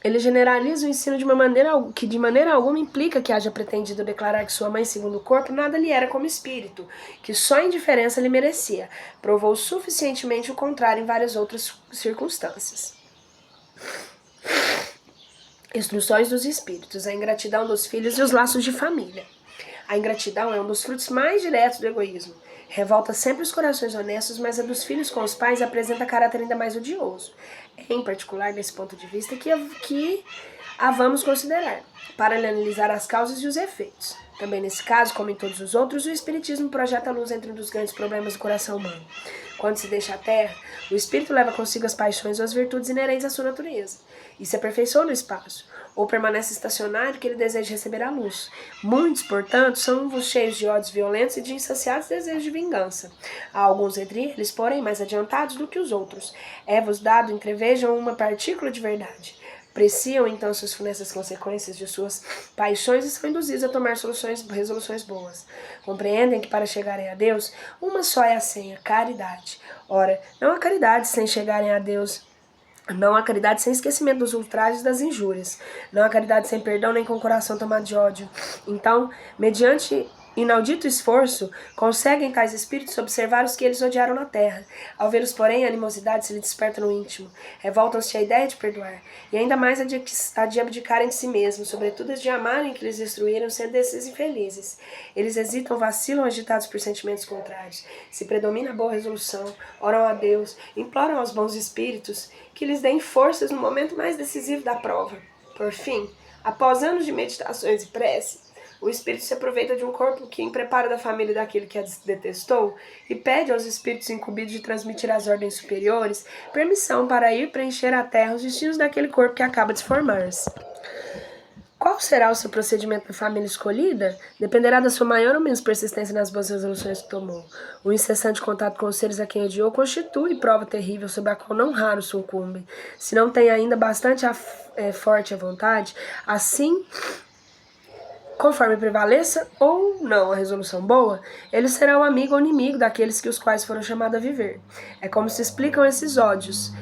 ele generaliza o ensino de maneira alguma implica que haja pretendido declarar que sua mãe, segundo o corpo, nada lhe era como espírito, que só indiferença lhe merecia. Provou suficientemente o contrário em várias outras circunstâncias. Instruções dos espíritos, a ingratidão dos filhos e os laços de família. A ingratidão é um dos frutos mais diretos do egoísmo. Revolta sempre os corações honestos, mas a dos filhos com os pais apresenta caráter ainda mais odioso. É em particular desse ponto de vista que a vamos considerar, para analisar as causas e os efeitos. Também nesse caso, como em todos os outros, o Espiritismo projeta a luz entre um dos grandes problemas do coração humano. Quando se deixa a terra, o espírito leva consigo as paixões ou as virtudes inerentes à sua natureza, e se aperfeiçoa no espaço, ou permanece estacionário que ele deseja receber a luz. Muitos, portanto, são os cheios de ódios violentos e de insaciados desejos de vingança. Há alguns entre eles, porém, mais adiantados do que os outros. É-vos dado entrevejam uma partícula de verdade. Apreciam então suas funestas consequências de suas paixões e são induzidos a tomar resoluções boas. Compreendem que para chegarem a Deus, uma só é a senha, caridade. Ora, não há caridade sem chegarem a Deus. Não há caridade sem esquecimento dos ultrajes e das injúrias. Não há caridade sem perdão nem com o coração tomado de ódio. Então, mediante inaudito esforço, conseguem tais espíritos observar os que eles odiaram na terra. Ao vê-los, porém, a animosidade se lhe desperta no íntimo. Revoltam-se à ideia de perdoar, e ainda mais a de abdicarem de si mesmos, sobretudo as de amarem que lhes destruíram, sendo esses infelizes. Eles hesitam, vacilam, agitados por sentimentos contrários. Se predomina a boa resolução, oram a Deus, imploram aos bons espíritos que lhes deem forças no momento mais decisivo da prova. Por fim, após anos de meditações e prece, o espírito se aproveita de um corpo que, em preparo da família daquele que a detestou, e pede aos espíritos incumbidos de transmitir às ordens superiores permissão para ir preencher a terra os destinos daquele corpo que acaba de formar-se. Qual será o seu procedimento na família escolhida? Dependerá da sua maior ou menos persistência nas boas resoluções que tomou. O incessante contato com os seres a quem odiou constitui prova terrível sobre a qual não raro sucumbe. Se não tem ainda bastante forte a vontade, assim, conforme prevaleça ou não a resolução boa, ele será o amigo ou inimigo daqueles que os quais foram chamados a viver. É como se explicam esses ódios,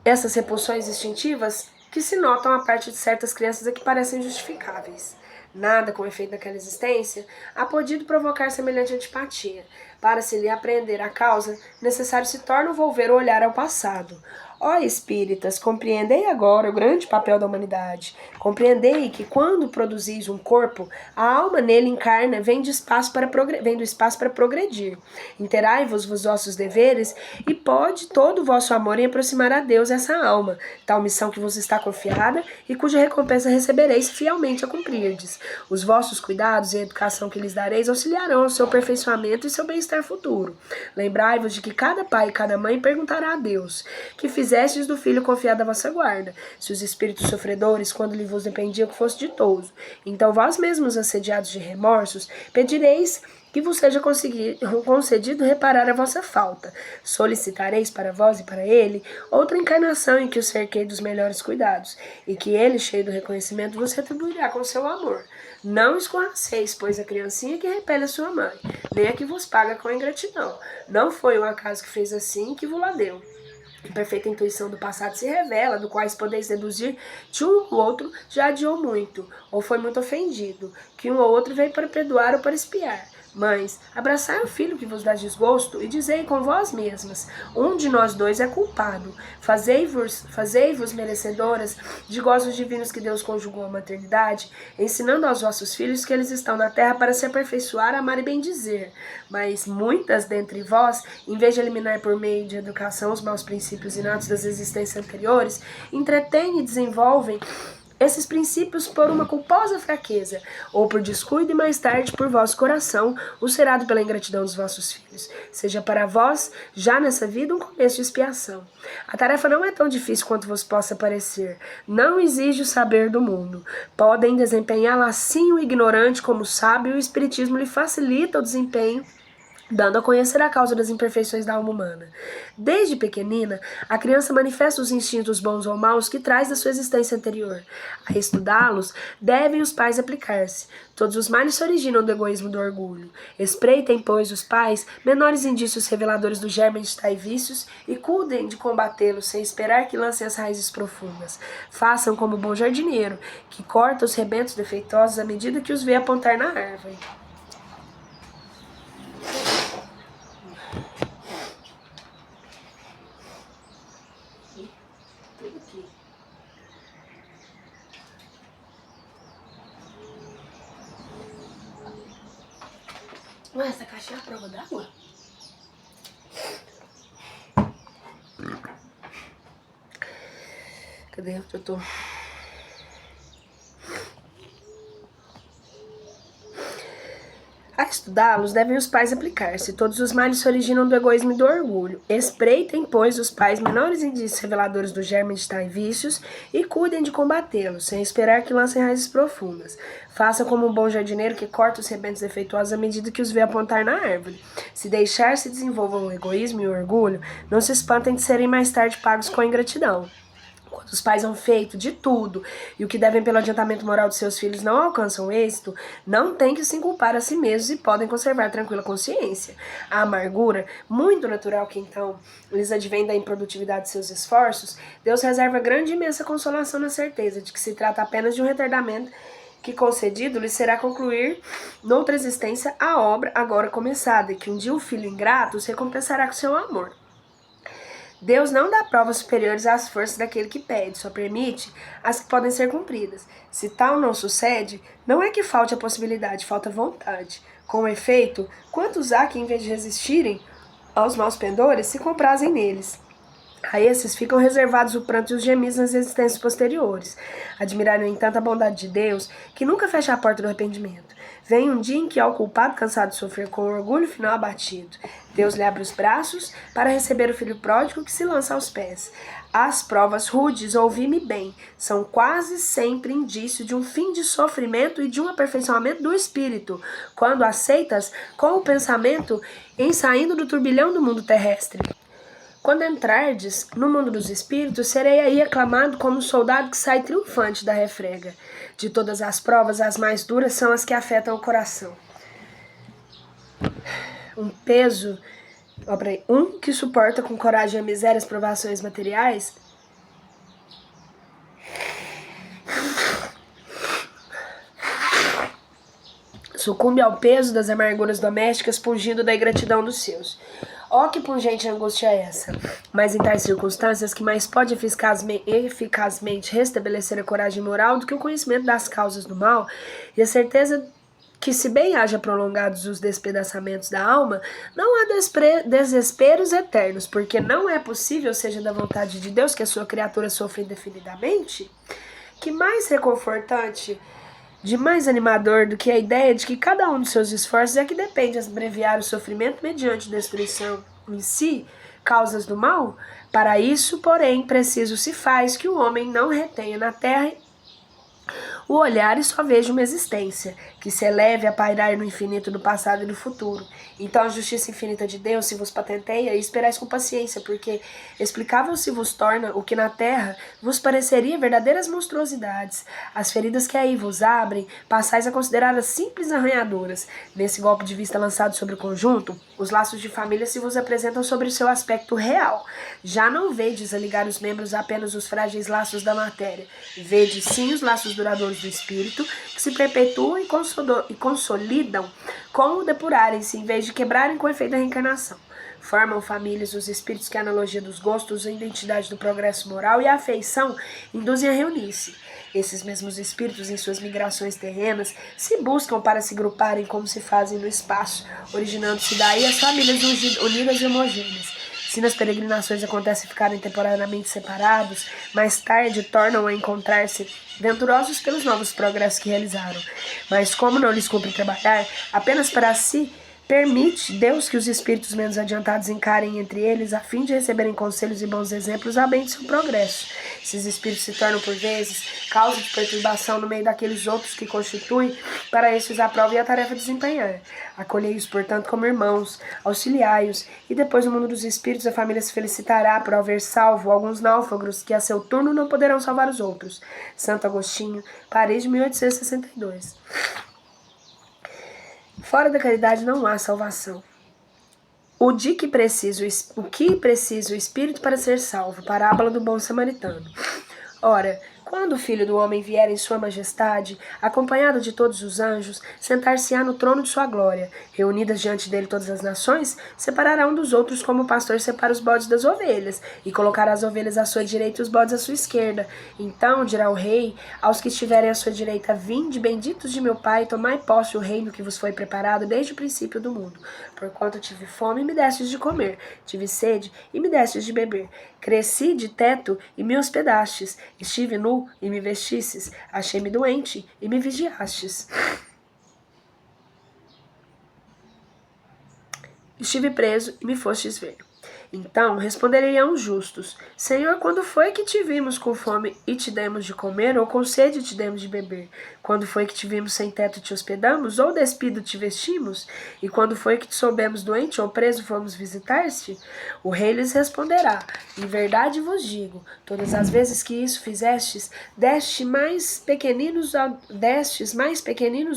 essas repulsões instintivas que se notam a parte de certas crianças e que parecem justificáveis. Nada, com o efeito daquela existência, há podido provocar semelhante antipatia. Para se lhe apreender a causa, necessário se torna volver o olhar ao passado. Ó espíritas, compreendei agora o grande papel da humanidade. Compreendei que quando produzis um corpo, a alma nele encarna vem do espaço para progredir. Interai-vos vos vossos deveres e pode todo o vosso amor em aproximar a Deus essa alma, tal missão que vos está confiada e cuja recompensa recebereis fielmente a cumprirdes. Os vossos cuidados e a educação que lhes dareis auxiliarão ao seu aperfeiçoamento e seu bem-estar futuro. Lembrai-vos de que cada pai e cada mãe perguntará a Deus, que fizestes do filho confiado à vossa guarda, se os espíritos sofredores, quando lhe vos dependia que fosse ditoso. Então vós mesmos, assediados de remorsos, pedireis que vos seja concedido reparar a vossa falta. Solicitareis para vós e para ele outra encarnação em que o cerquei dos melhores cuidados, e que ele, cheio do reconhecimento, vos retribuirá com seu amor. Não escorraceis, pois a criancinha que repele a sua mãe, nem a que vos paga com ingratidão. Não foi o acaso que fez assim que vos lá deu. A perfeita intuição do passado se revela, do quais podeis deduzir que um ou outro já adiou muito, ou foi muito ofendido, que um ou outro veio para perdoar ou para espiar. Mães, abraçai o filho que vos dá desgosto e dizei com vós mesmas, um de nós dois é culpado. Fazei-vos merecedoras de gozos divinos que Deus conjugou à maternidade, ensinando aos vossos filhos que eles estão na terra para se aperfeiçoar, amar e bendizer. Mas muitas dentre vós, em vez de eliminar por meio de educação os maus princípios inatos das existências anteriores, entretêm e desenvolvem esses princípios por uma culposa fraqueza, ou por descuido e mais tarde por vosso coração, ulcerado pela ingratidão dos vossos filhos. Seja para vós, já nessa vida, um começo de expiação. A tarefa não é tão difícil quanto vos possa parecer. Não exige o saber do mundo. Podem desempenhá-la assim o ignorante como o sábio, e o espiritismo lhe facilita o desempenho dando a conhecer a causa das imperfeições da alma humana. Desde pequenina, a criança manifesta os instintos bons ou maus que traz da sua existência anterior. A estudá-los, devem os pais aplicar-se. Todos os males se originam do egoísmo e do orgulho. Espreitem, pois, os pais, menores indícios reveladores do germe de tais vícios e cuidem de combatê-los sem esperar que lancem as raízes profundas. Façam como o bom jardineiro, que corta os rebentos defeituosos à medida que os vê apontar na árvore. Ué, essa caixa é a prova d'água? Cadê onde eu tô? A estudá-los, devem os pais aplicar-se. Todos os males se originam do egoísmo e do orgulho. Espreitem, pois, os pais menores indícios reveladores do germe de tais vícios e cuidem de combatê-los, sem esperar que lancem raízes profundas. Façam como um bom jardineiro que corta os rebentos defeituosos à medida que os vê apontar na árvore. Se deixar-se desenvolvam o egoísmo e o orgulho, não se espantem de serem mais tarde pagos com a ingratidão. Quando os pais hão feito de tudo e o que devem pelo adiantamento moral de seus filhos não alcançam êxito, não têm que se inculpar a si mesmos e podem conservar tranquila consciência. A amargura, muito natural que então lhes advém da improdutividade de seus esforços, Deus reserva grande e imensa consolação na certeza de que se trata apenas de um retardamento que concedido lhe será concluir noutra existência a obra agora começada, e que um dia o filho ingrato os recompensará com seu amor. Deus não dá provas superiores às forças daquele que pede, só permite as que podem ser cumpridas. Se tal não sucede, não é que falte a possibilidade, falta vontade. Com efeito, quantos há que, em vez de resistirem aos maus pendores, se comprazem neles? A esses ficam reservados o pranto e os gemidos nas existências posteriores. Admirar, no entanto, a bondade de Deus, que nunca fecha a porta do arrependimento. Vem um dia em que, ao culpado cansado de sofrer com o orgulho final abatido, Deus lhe abre os braços para receber o filho pródigo que se lança aos pés. As provas rudes, ouvi-me bem, são quase sempre indício de um fim de sofrimento e de um aperfeiçoamento do espírito, quando aceitas com o pensamento em saindo do turbilhão do mundo terrestre. Quando entrardes no mundo dos espíritos, serei aí aclamado como um soldado que sai triunfante da refrega. De todas as provas, as mais duras são as que afetam o coração. Um que suporta com coragem a miséria e as provações materiais, sucumbe ao peso das amarguras domésticas, pungindo da ingratidão dos seus. Ó que pungente angústia é essa! Mas em tais circunstâncias, que mais pode eficazmente restabelecer a coragem moral do que o conhecimento das causas do mal e a certeza que, se bem haja prolongados os despedaçamentos da alma, não há desesperos eternos, porque não é possível, seja da vontade de Deus, que a sua criatura sofra indefinidamente? Que mais reconfortante, de mais animador do que a ideia de que cada um dos seus esforços é que depende de abreviar o sofrimento mediante destruição em si, causas do mal? Para isso, porém, preciso se faz que o homem não retenha na terra o olhar e só veja uma existência, que se eleve a pairar no infinito do passado e do futuro. Então a justiça infinita de Deus se vos patenteia e esperais com paciência, porque explicável se vos torna o que na terra vos pareceria verdadeiras monstruosidades. As feridas que aí vos abrem, passais a considerar as simples arranhaduras. Nesse golpe de vista lançado sobre o conjunto, os laços de família se vos apresentam sobre o seu aspecto real. Já não vedes a ligar os membros apenas os frágeis laços da matéria. Vedes sim os laços duradouros do espírito, que se perpetuam e consolidam com o depurarem-se, em vez de quebrarem com o efeito da reencarnação. Formam famílias os espíritos que a analogia dos gostos, a identidade do progresso moral e a afeição induzem a reunir-se. Esses mesmos espíritos, em suas migrações terrenas, se buscam para se gruparem como se fazem no espaço, originando-se daí as famílias unidas e homogêneas. Se nas peregrinações acontece ficarem temporariamente separados, mais tarde tornam a encontrar-se venturosos pelos novos progressos que realizaram. Mas como não lhes cumpre trabalhar, apenas para si, permite Deus que os espíritos menos adiantados encarem entre eles, a fim de receberem conselhos e bons exemplos a bem de seu progresso. Esses espíritos se tornam, por vezes, causa de perturbação no meio daqueles outros que constituem para estes a prova e a tarefa de desempenhar. Acolhei-os, portanto, como irmãos, auxiliai-os, e depois no mundo dos espíritos a família se felicitará por haver salvo alguns náufragos que a seu turno não poderão salvar os outros. Santo Agostinho, Paris, 1862. Fora da caridade não há salvação. O que precisa o espírito para ser salvo? Parábola do bom samaritano. Ora, quando o Filho do Homem vier em sua majestade, acompanhado de todos os anjos, sentar-se-á no trono de sua glória. Reunidas diante dele todas as nações, separará um dos outros como o pastor separa os bodes das ovelhas, e colocará as ovelhas à sua direita e os bodes à sua esquerda. Então dirá o rei aos que estiverem à sua direita: vinde, benditos de meu Pai, tomai posse o reino que vos foi preparado desde o princípio do mundo. Porquanto tive fome, me destes de comer, tive sede, e me destes de beber. Cresci de teto, e me hospedastes. Estive nu, e me vestistes. Achei-me doente, e me vigiastes. Estive preso, e me fostes ver. Então responderei aos justos: Senhor, quando foi que te vimos com fome e te demos de comer, ou com sede e te demos de beber? Quando foi que te vimos sem teto e te hospedamos, ou despido te vestimos? E quando foi que te soubemos doente ou preso fomos visitar-te? O rei lhes responderá: em verdade vos digo, todas as vezes que isso fizestes, destes mais pequeninos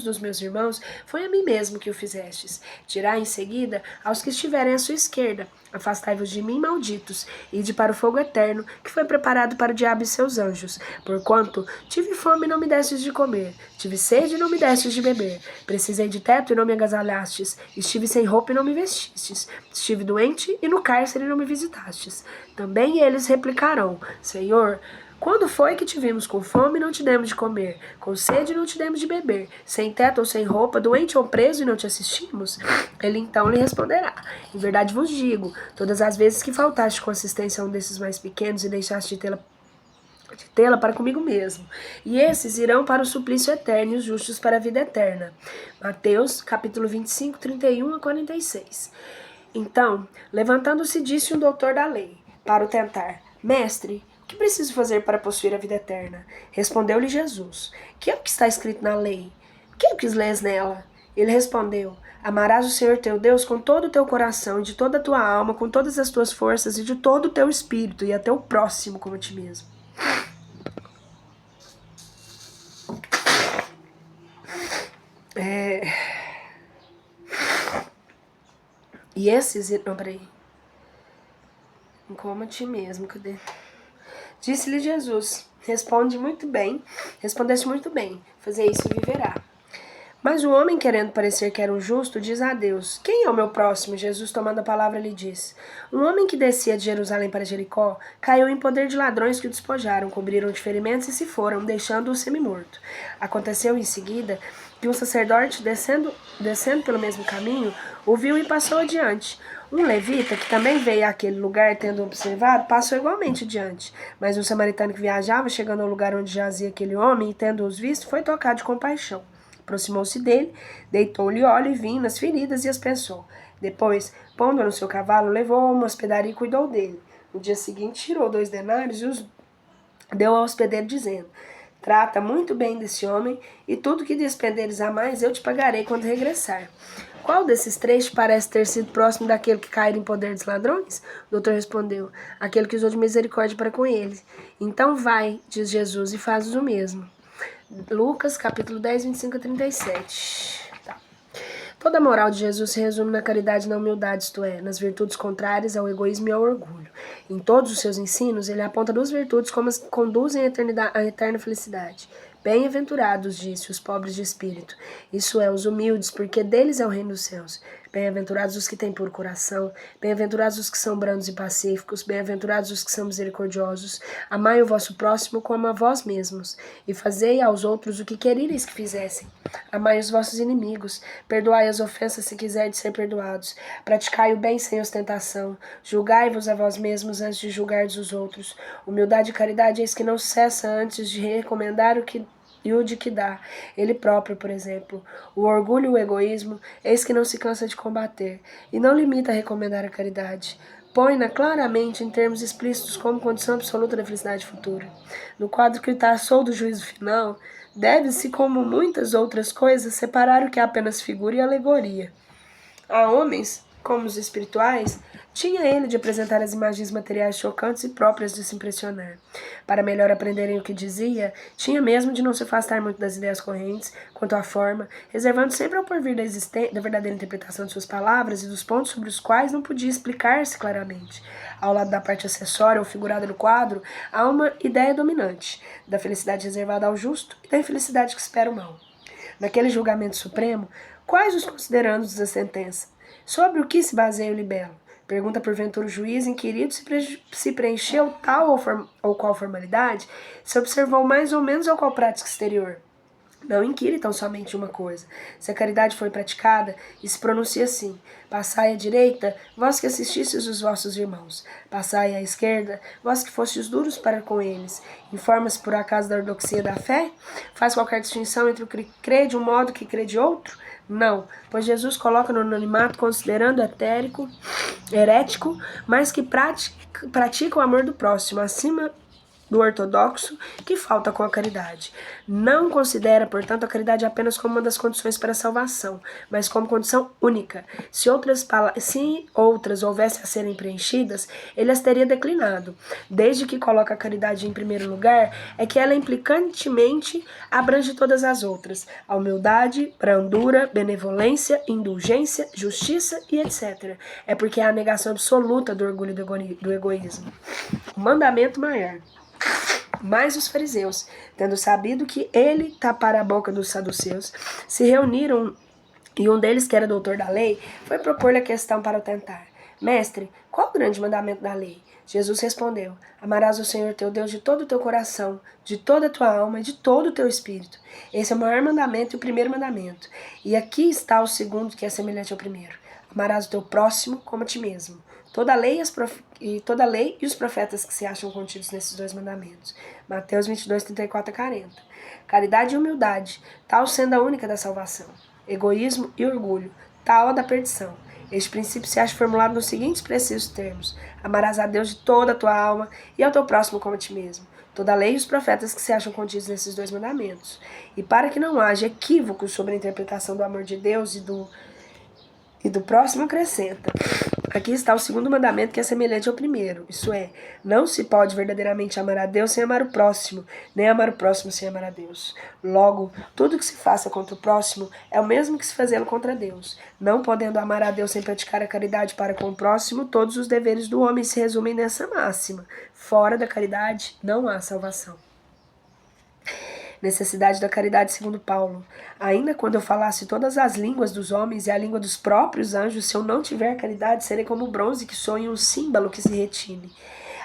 dos meus irmãos, foi a mim mesmo que o fizestes. Dirá em seguida aos que estiverem à sua esquerda: afastai-vos de mim, malditos, ide para o fogo eterno, que foi preparado para o diabo e seus anjos. Porquanto tive fome e não me destes de comer, tive sede e não me destes de beber, precisei de teto e não me agasalhastes, estive sem roupa e não me vestistes, estive doente e no cárcere e não me visitastes. Também eles replicarão: Senhor, quando foi que te vimos com fome e não te demos de comer, com sede e não te demos de beber, sem teto ou sem roupa, doente ou preso e não te assistimos? Ele então lhe responderá: em verdade vos digo, todas as vezes que faltaste com assistência a um desses mais pequenos e deixaste de tê-la para comigo mesmo. E esses irão para o suplício eterno e os justos para a vida eterna. Mateus, capítulo 25, 31 a 46. Então, levantando-se, disse um doutor da lei, para o tentar: Mestre, o que preciso fazer para possuir a vida eterna? Respondeu-lhe Jesus: que é o que está escrito na lei? O que é o que lês nela? Ele respondeu: amarás o Senhor teu Deus com todo o teu coração, e de toda a tua alma, com todas as tuas forças, e de todo o teu espírito, e a teu próximo como a ti mesmo. E esses... Não, peraí. Como a ti mesmo, cadê? Disse-lhe Jesus: respondeste muito bem, fazer isso e viverá. Mas o homem, querendo parecer que era um justo, diz a Deus: quem é o meu próximo? Jesus, tomando a palavra, lhe diz: um homem que descia de Jerusalém para Jericó caiu em poder de ladrões que o despojaram, cobriram de ferimentos e se foram, deixando-o semi-morto. Aconteceu em seguida que um sacerdote, descendo pelo mesmo caminho, o viu e passou adiante. Um levita, que também veio àquele lugar, tendo observado, passou igualmente diante. Mas um samaritano que viajava, chegando ao lugar onde jazia aquele homem, e tendo-os visto, foi tocado de compaixão. Aproximou-se dele, deitou-lhe óleo e vinho nas feridas e as pensou. Depois, pondo-o no seu cavalo, levou-o a uma hospedaria e cuidou dele. No dia seguinte, tirou 2 denários e os deu ao hospedeiro, dizendo: trata muito bem desse homem, e tudo que despenderes a mais eu te pagarei quando regressar. Qual desses 3 te parece ter sido próximo daquele que caíra em poder dos ladrões? O doutor respondeu: aquele que usou de misericórdia para com eles. Então vai, diz Jesus, e fazes o mesmo. Lucas, capítulo 10, 25 a 37. Tá. Toda a moral de Jesus se resume na caridade e na humildade, isto é, nas virtudes contrárias ao egoísmo e ao orgulho. Em todos os seus ensinos, ele aponta 2 virtudes como as que conduzem à eterna felicidade. Bem-aventurados, disse, os pobres de espírito, isso é, os humildes, porque deles é o reino dos céus. Bem-aventurados os que têm puro coração, bem-aventurados os que são brandos e pacíficos, bem-aventurados os que são misericordiosos. Amai o vosso próximo como a vós mesmos, e fazei aos outros o que queríeis que fizessem. Amai os vossos inimigos, perdoai as ofensas se quiserdes ser perdoados, praticai o bem sem ostentação, julgai-vos a vós mesmos antes de julgardes os outros. Humildade e caridade eis que não cessa antes de recomendar o de que dá, ele próprio, por exemplo. O orgulho e o egoísmo, eis que não se cansa de combater, e não limita a recomendar a caridade. põe-na claramente em termos explícitos como condição absoluta da felicidade futura. No quadro que traçou do juízo final, deve-se, como muitas outras coisas, separar o que é apenas figura e alegoria. A homens, como os espirituais, tinha ele de apresentar as imagens materiais chocantes e próprias de se impressionar. Para melhor aprenderem o que dizia, tinha mesmo de não se afastar muito das ideias correntes, quanto à forma, reservando sempre ao porvir da verdadeira interpretação de suas palavras e dos pontos sobre os quais não podia explicar-se claramente. Ao lado da parte acessória ou figurada do quadro, há uma ideia dominante, da felicidade reservada ao justo e da infelicidade que espera o mal. Naquele julgamento supremo, quais os considerandos da sentença? Sobre o que se baseia o libelo? Pergunta porventura o juiz inquirido se preencheu tal ou qual formalidade, se observou mais ou menos ou qual prática exterior. Não inquire tão somente uma coisa. Se a caridade foi praticada, e se pronuncia assim: passai à direita, vós que assististes os vossos irmãos. Passai à esquerda, vós que fostes duros para com eles. Informa-se por acaso da ortodoxia da fé? Faz qualquer distinção entre o que crê de um modo que crê de outro? Não, pois Jesus coloca no anonimato considerando herético, mas que pratica o amor do próximo, acima do ortodoxo, que falta com a caridade. Não considera, portanto, a caridade apenas como uma das condições para a salvação, mas como condição única. Se outras houvessem a serem preenchidas, ele as teria declinado. Desde que coloca a caridade em primeiro lugar, é que ela implicantemente abrange todas as outras: a humildade, brandura, benevolência, indulgência, justiça e etc. É porque há a negação absoluta do orgulho e do egoísmo. O mandamento maior. Mas os fariseus, tendo sabido que ele tapara a boca dos saduceus, se reuniram, e um deles, que era doutor da lei, foi propor-lhe a questão para o tentar. Mestre, qual o grande mandamento da lei? Jesus respondeu: amarás o Senhor teu Deus de todo o teu coração, de toda a tua alma e de todo o teu espírito. Esse é o maior mandamento e o primeiro mandamento. E aqui está o segundo, que é semelhante ao primeiro: amarás o teu próximo como a ti mesmo. Toda a lei e os profetas que se acham contidos nesses dois mandamentos. Mateus 22, 34 a 40. Caridade e humildade, tal sendo a única da salvação. Egoísmo e orgulho, tal a da perdição. Este princípio se acha formulado nos seguintes precisos termos: amarás a Deus de toda a tua alma e ao teu próximo como a ti mesmo. Toda a lei e os profetas que se acham contidos nesses dois mandamentos. E para que não haja equívocos sobre a interpretação do amor de Deus e do próximo, acrescenta: aqui está o segundo mandamento, que é semelhante ao primeiro. Isso é, não se pode verdadeiramente amar a Deus sem amar o próximo, nem amar o próximo sem amar a Deus. Logo, tudo que se faça contra o próximo é o mesmo que se fazê-lo contra Deus. Não podendo amar a Deus sem praticar a caridade para com o próximo, todos os deveres do homem se resumem nessa máxima: fora da caridade não há salvação. Necessidade da caridade segundo Paulo. Ainda quando eu falasse todas as línguas dos homens e a língua dos próprios anjos, se eu não tiver caridade, serei como o bronze que soa em um símbolo que se retine.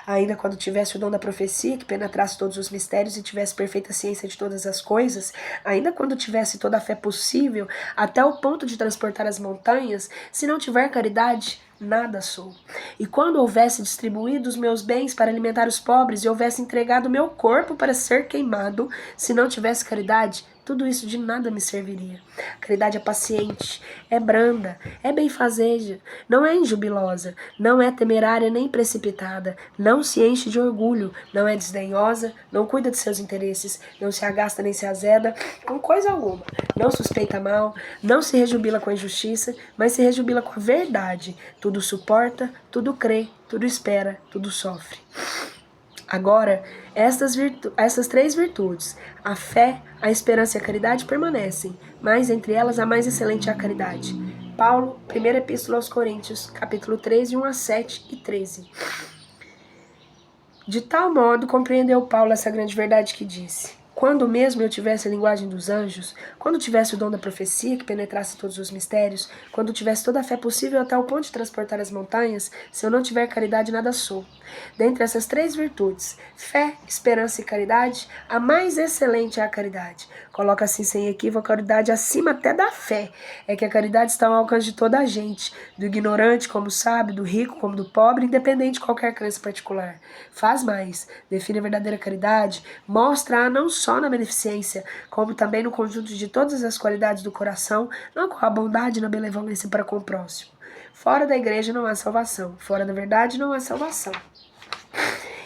Ainda quando tivesse o dom da profecia, que penetrasse todos os mistérios e tivesse perfeita ciência de todas as coisas, ainda quando tivesse toda a fé possível, até o ponto de transportar as montanhas, se não tiver caridade, nada sou. E quando houvesse distribuído os meus bens para alimentar os pobres e houvesse entregado meu corpo para ser queimado, se não tivesse caridade, tudo isso de nada me serviria. A caridade é paciente, é branda, é benfazeja, não é injubilosa, não é temerária nem precipitada, não se enche de orgulho, não é desdenhosa, não cuida de seus interesses, não se agasta nem se azeda com coisa alguma, não suspeita mal, não se rejubila com a injustiça, mas se rejubila com a verdade. Tudo suporta, tudo crê, tudo espera, tudo sofre. Agora, essas três virtudes, a fé, a esperança e a caridade, permanecem, mas entre elas a mais excelente é a caridade. Paulo, 1ª Epístola aos Coríntios, capítulo 13, 1 a 7 e 13. De tal modo compreendeu Paulo essa grande verdade que disse: quando mesmo eu tivesse a linguagem dos anjos, quando tivesse o dom da profecia que penetrasse todos os mistérios, quando tivesse toda a fé possível até o ponto de transportar as montanhas, se eu não tiver caridade, nada sou. Dentre essas três virtudes, fé, esperança e caridade, a mais excelente é a caridade. Coloca assim sem equívoco a caridade acima até da fé. É que a caridade está ao alcance de toda a gente, do ignorante como o sábio, do rico como do pobre, independente de qualquer crença particular. Faz mais, define a verdadeira caridade, mostra-a não só na beneficência, como também no conjunto de todas as qualidades do coração, não com a bondade e na benevolência para com o próximo. Fora da igreja não há salvação. Fora da verdade não há salvação.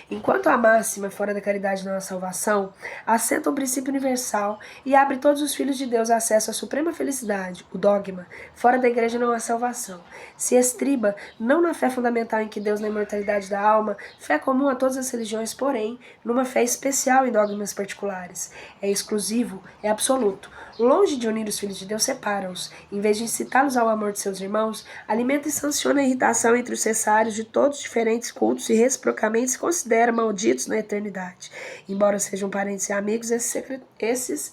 Enquanto a máxima, fora da caridade não há salvação, assenta um princípio universal e abre todos os filhos de Deus acesso à suprema felicidade, o dogma, fora da igreja não há salvação. Se estriba não na fé fundamental em que Deus na imortalidade da alma, fé comum a todas as religiões, porém, numa fé especial em dogmas particulares. É exclusivo, é absoluto. Longe de unir os filhos de Deus, separa-os. Em vez de incitá-los ao amor de seus irmãos, alimenta e sanciona a irritação entre os cessários de todos os diferentes cultos e reciprocamente se considera malditos na eternidade. Embora sejam parentes e amigos, esses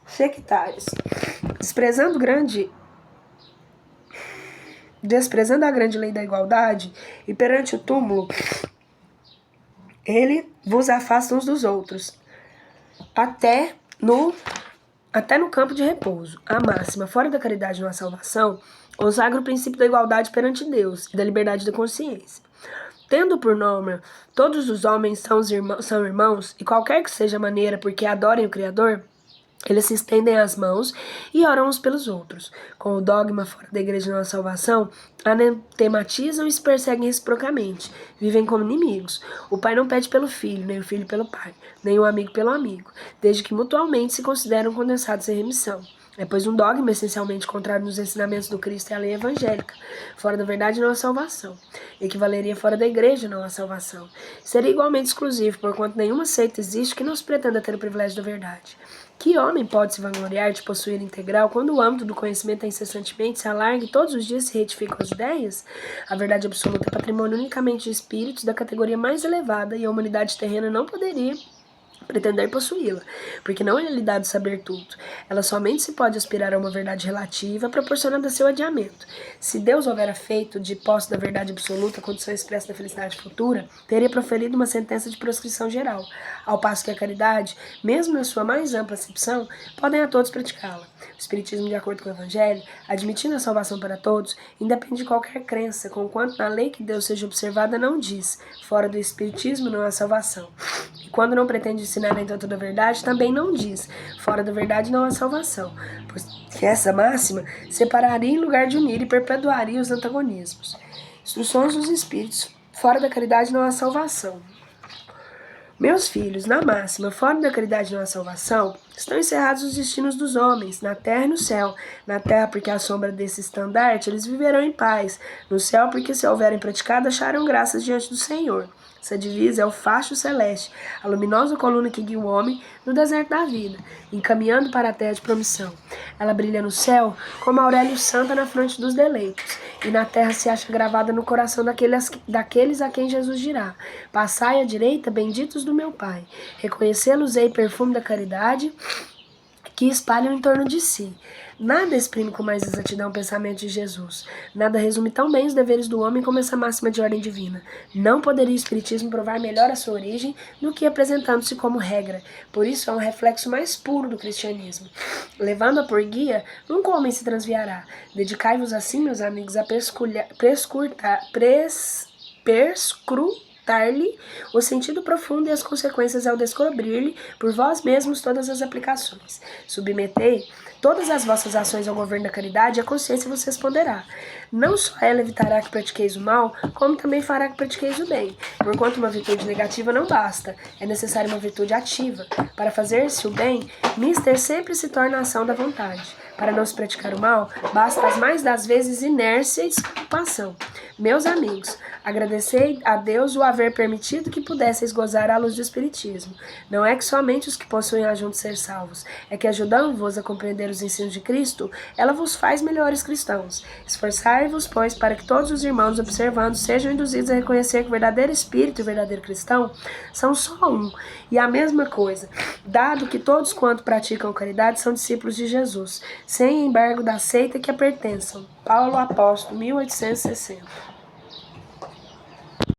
sectários. Desprezando a grande lei da igualdade e perante o túmulo, ele vos afasta uns dos outros, até no campo de repouso. A máxima, fora da caridade não há salvação, consagra o princípio da igualdade perante Deus e da liberdade da consciência. Tendo por norma, todos os homens são irmãos, e qualquer que seja a maneira porque adorem o Criador, eles se estendem as mãos e oram uns pelos outros. Com o dogma fora da igreja não há salvação, anatematizam e se perseguem reciprocamente. Vivem como inimigos. O pai não pede pelo filho, nem o filho pelo pai, nem o amigo pelo amigo, desde que mutualmente se consideram condensados em remissão. É, pois, um dogma essencialmente contrário nos ensinamentos do Cristo e à lei evangélica. Fora da verdade não há salvação. Equivaleria fora da igreja não há salvação. Seria igualmente exclusivo, porquanto nenhuma seita existe que não se pretenda ter o privilégio da verdade. Que homem pode se vangloriar de possuir integral quando o âmbito do conhecimento incessantemente se alarga e todos os dias se retificam as ideias? A verdade absoluta é patrimônio unicamente de espíritos da categoria mais elevada e a humanidade terrena não poderia pretender possuí-la, porque não é lhe dado saber tudo. Ela somente se pode aspirar a uma verdade relativa, proporcionando a seu adiamento. Se Deus houvera feito de posse da verdade absoluta a condição expressa da felicidade futura, teria proferido uma sentença de proscrição geral, ao passo que a caridade, mesmo na sua mais ampla acepção, podem a todos praticá-la. O Espiritismo, de acordo com o Evangelho, admitindo a salvação para todos, independe de qualquer crença, conquanto na lei que Deus seja observada não diz, fora do Espiritismo não há salvação. E quando não pretende ensinar dentro da verdade, também não diz, fora da verdade não há salvação, pois que essa máxima separaria em lugar de unir e perpetuaria os antagonismos. Instruções dos Espíritos, fora da caridade não há salvação. Meus filhos, na máxima, fora da caridade não há salvação, estão encerrados os destinos dos homens, na terra e no céu. Na terra, porque à sombra desse estandarte, eles viverão em paz. No céu, porque se houverem praticado, acharão graças diante do Senhor. Essa divisa é o facho celeste, a luminosa coluna que guia o homem no deserto da vida, encaminhando para a terra de promissão. Ela brilha no céu como Aurélio Santa na fronte dos deleitos, e na terra se acha gravada no coração daqueles a quem Jesus dirá: passai à direita, benditos do meu Pai. Reconhecê-los-ei perfume da caridade que espalham em torno de si. Nada exprime com mais exatidão o pensamento de Jesus. Nada resume tão bem os deveres do homem como essa máxima de ordem divina. Não poderia o Espiritismo provar melhor a sua origem do que apresentando-se como regra. Por isso é um reflexo mais puro do cristianismo. Levando-a por guia, nunca o homem se transviará. Dedicai-vos assim, meus amigos, a perscrutar-lhe o sentido profundo e as consequências ao descobrir-lhe por vós mesmos todas as aplicações. Submetei todas as vossas ações ao governo da caridade e a consciência vos responderá. Não só ela evitará que pratiqueis o mal, como também fará que pratiqueis o bem. Porquanto uma virtude negativa não basta, é necessária uma virtude ativa. Para fazer-se o bem, mister sempre se torna a ação da vontade. Para não se praticar o mal, basta as mais das vezes inércia e desculpação. Meus amigos, agradecei a Deus o haver permitido que pudesseis gozar à luz do Espiritismo. Não é que somente os que possuem ajuntam ser salvos, é que ajudando-vos a compreender os ensinos de Cristo, ela vos faz melhores cristãos. Esforçai-vos, pois, para que todos os irmãos, observando, sejam induzidos a reconhecer que o verdadeiro espírito e o verdadeiro cristão são só um, e a mesma coisa, dado que todos quanto praticam caridade são discípulos de Jesus, sem embargo da seita que a pertençam. Paulo Apóstolo, 1860.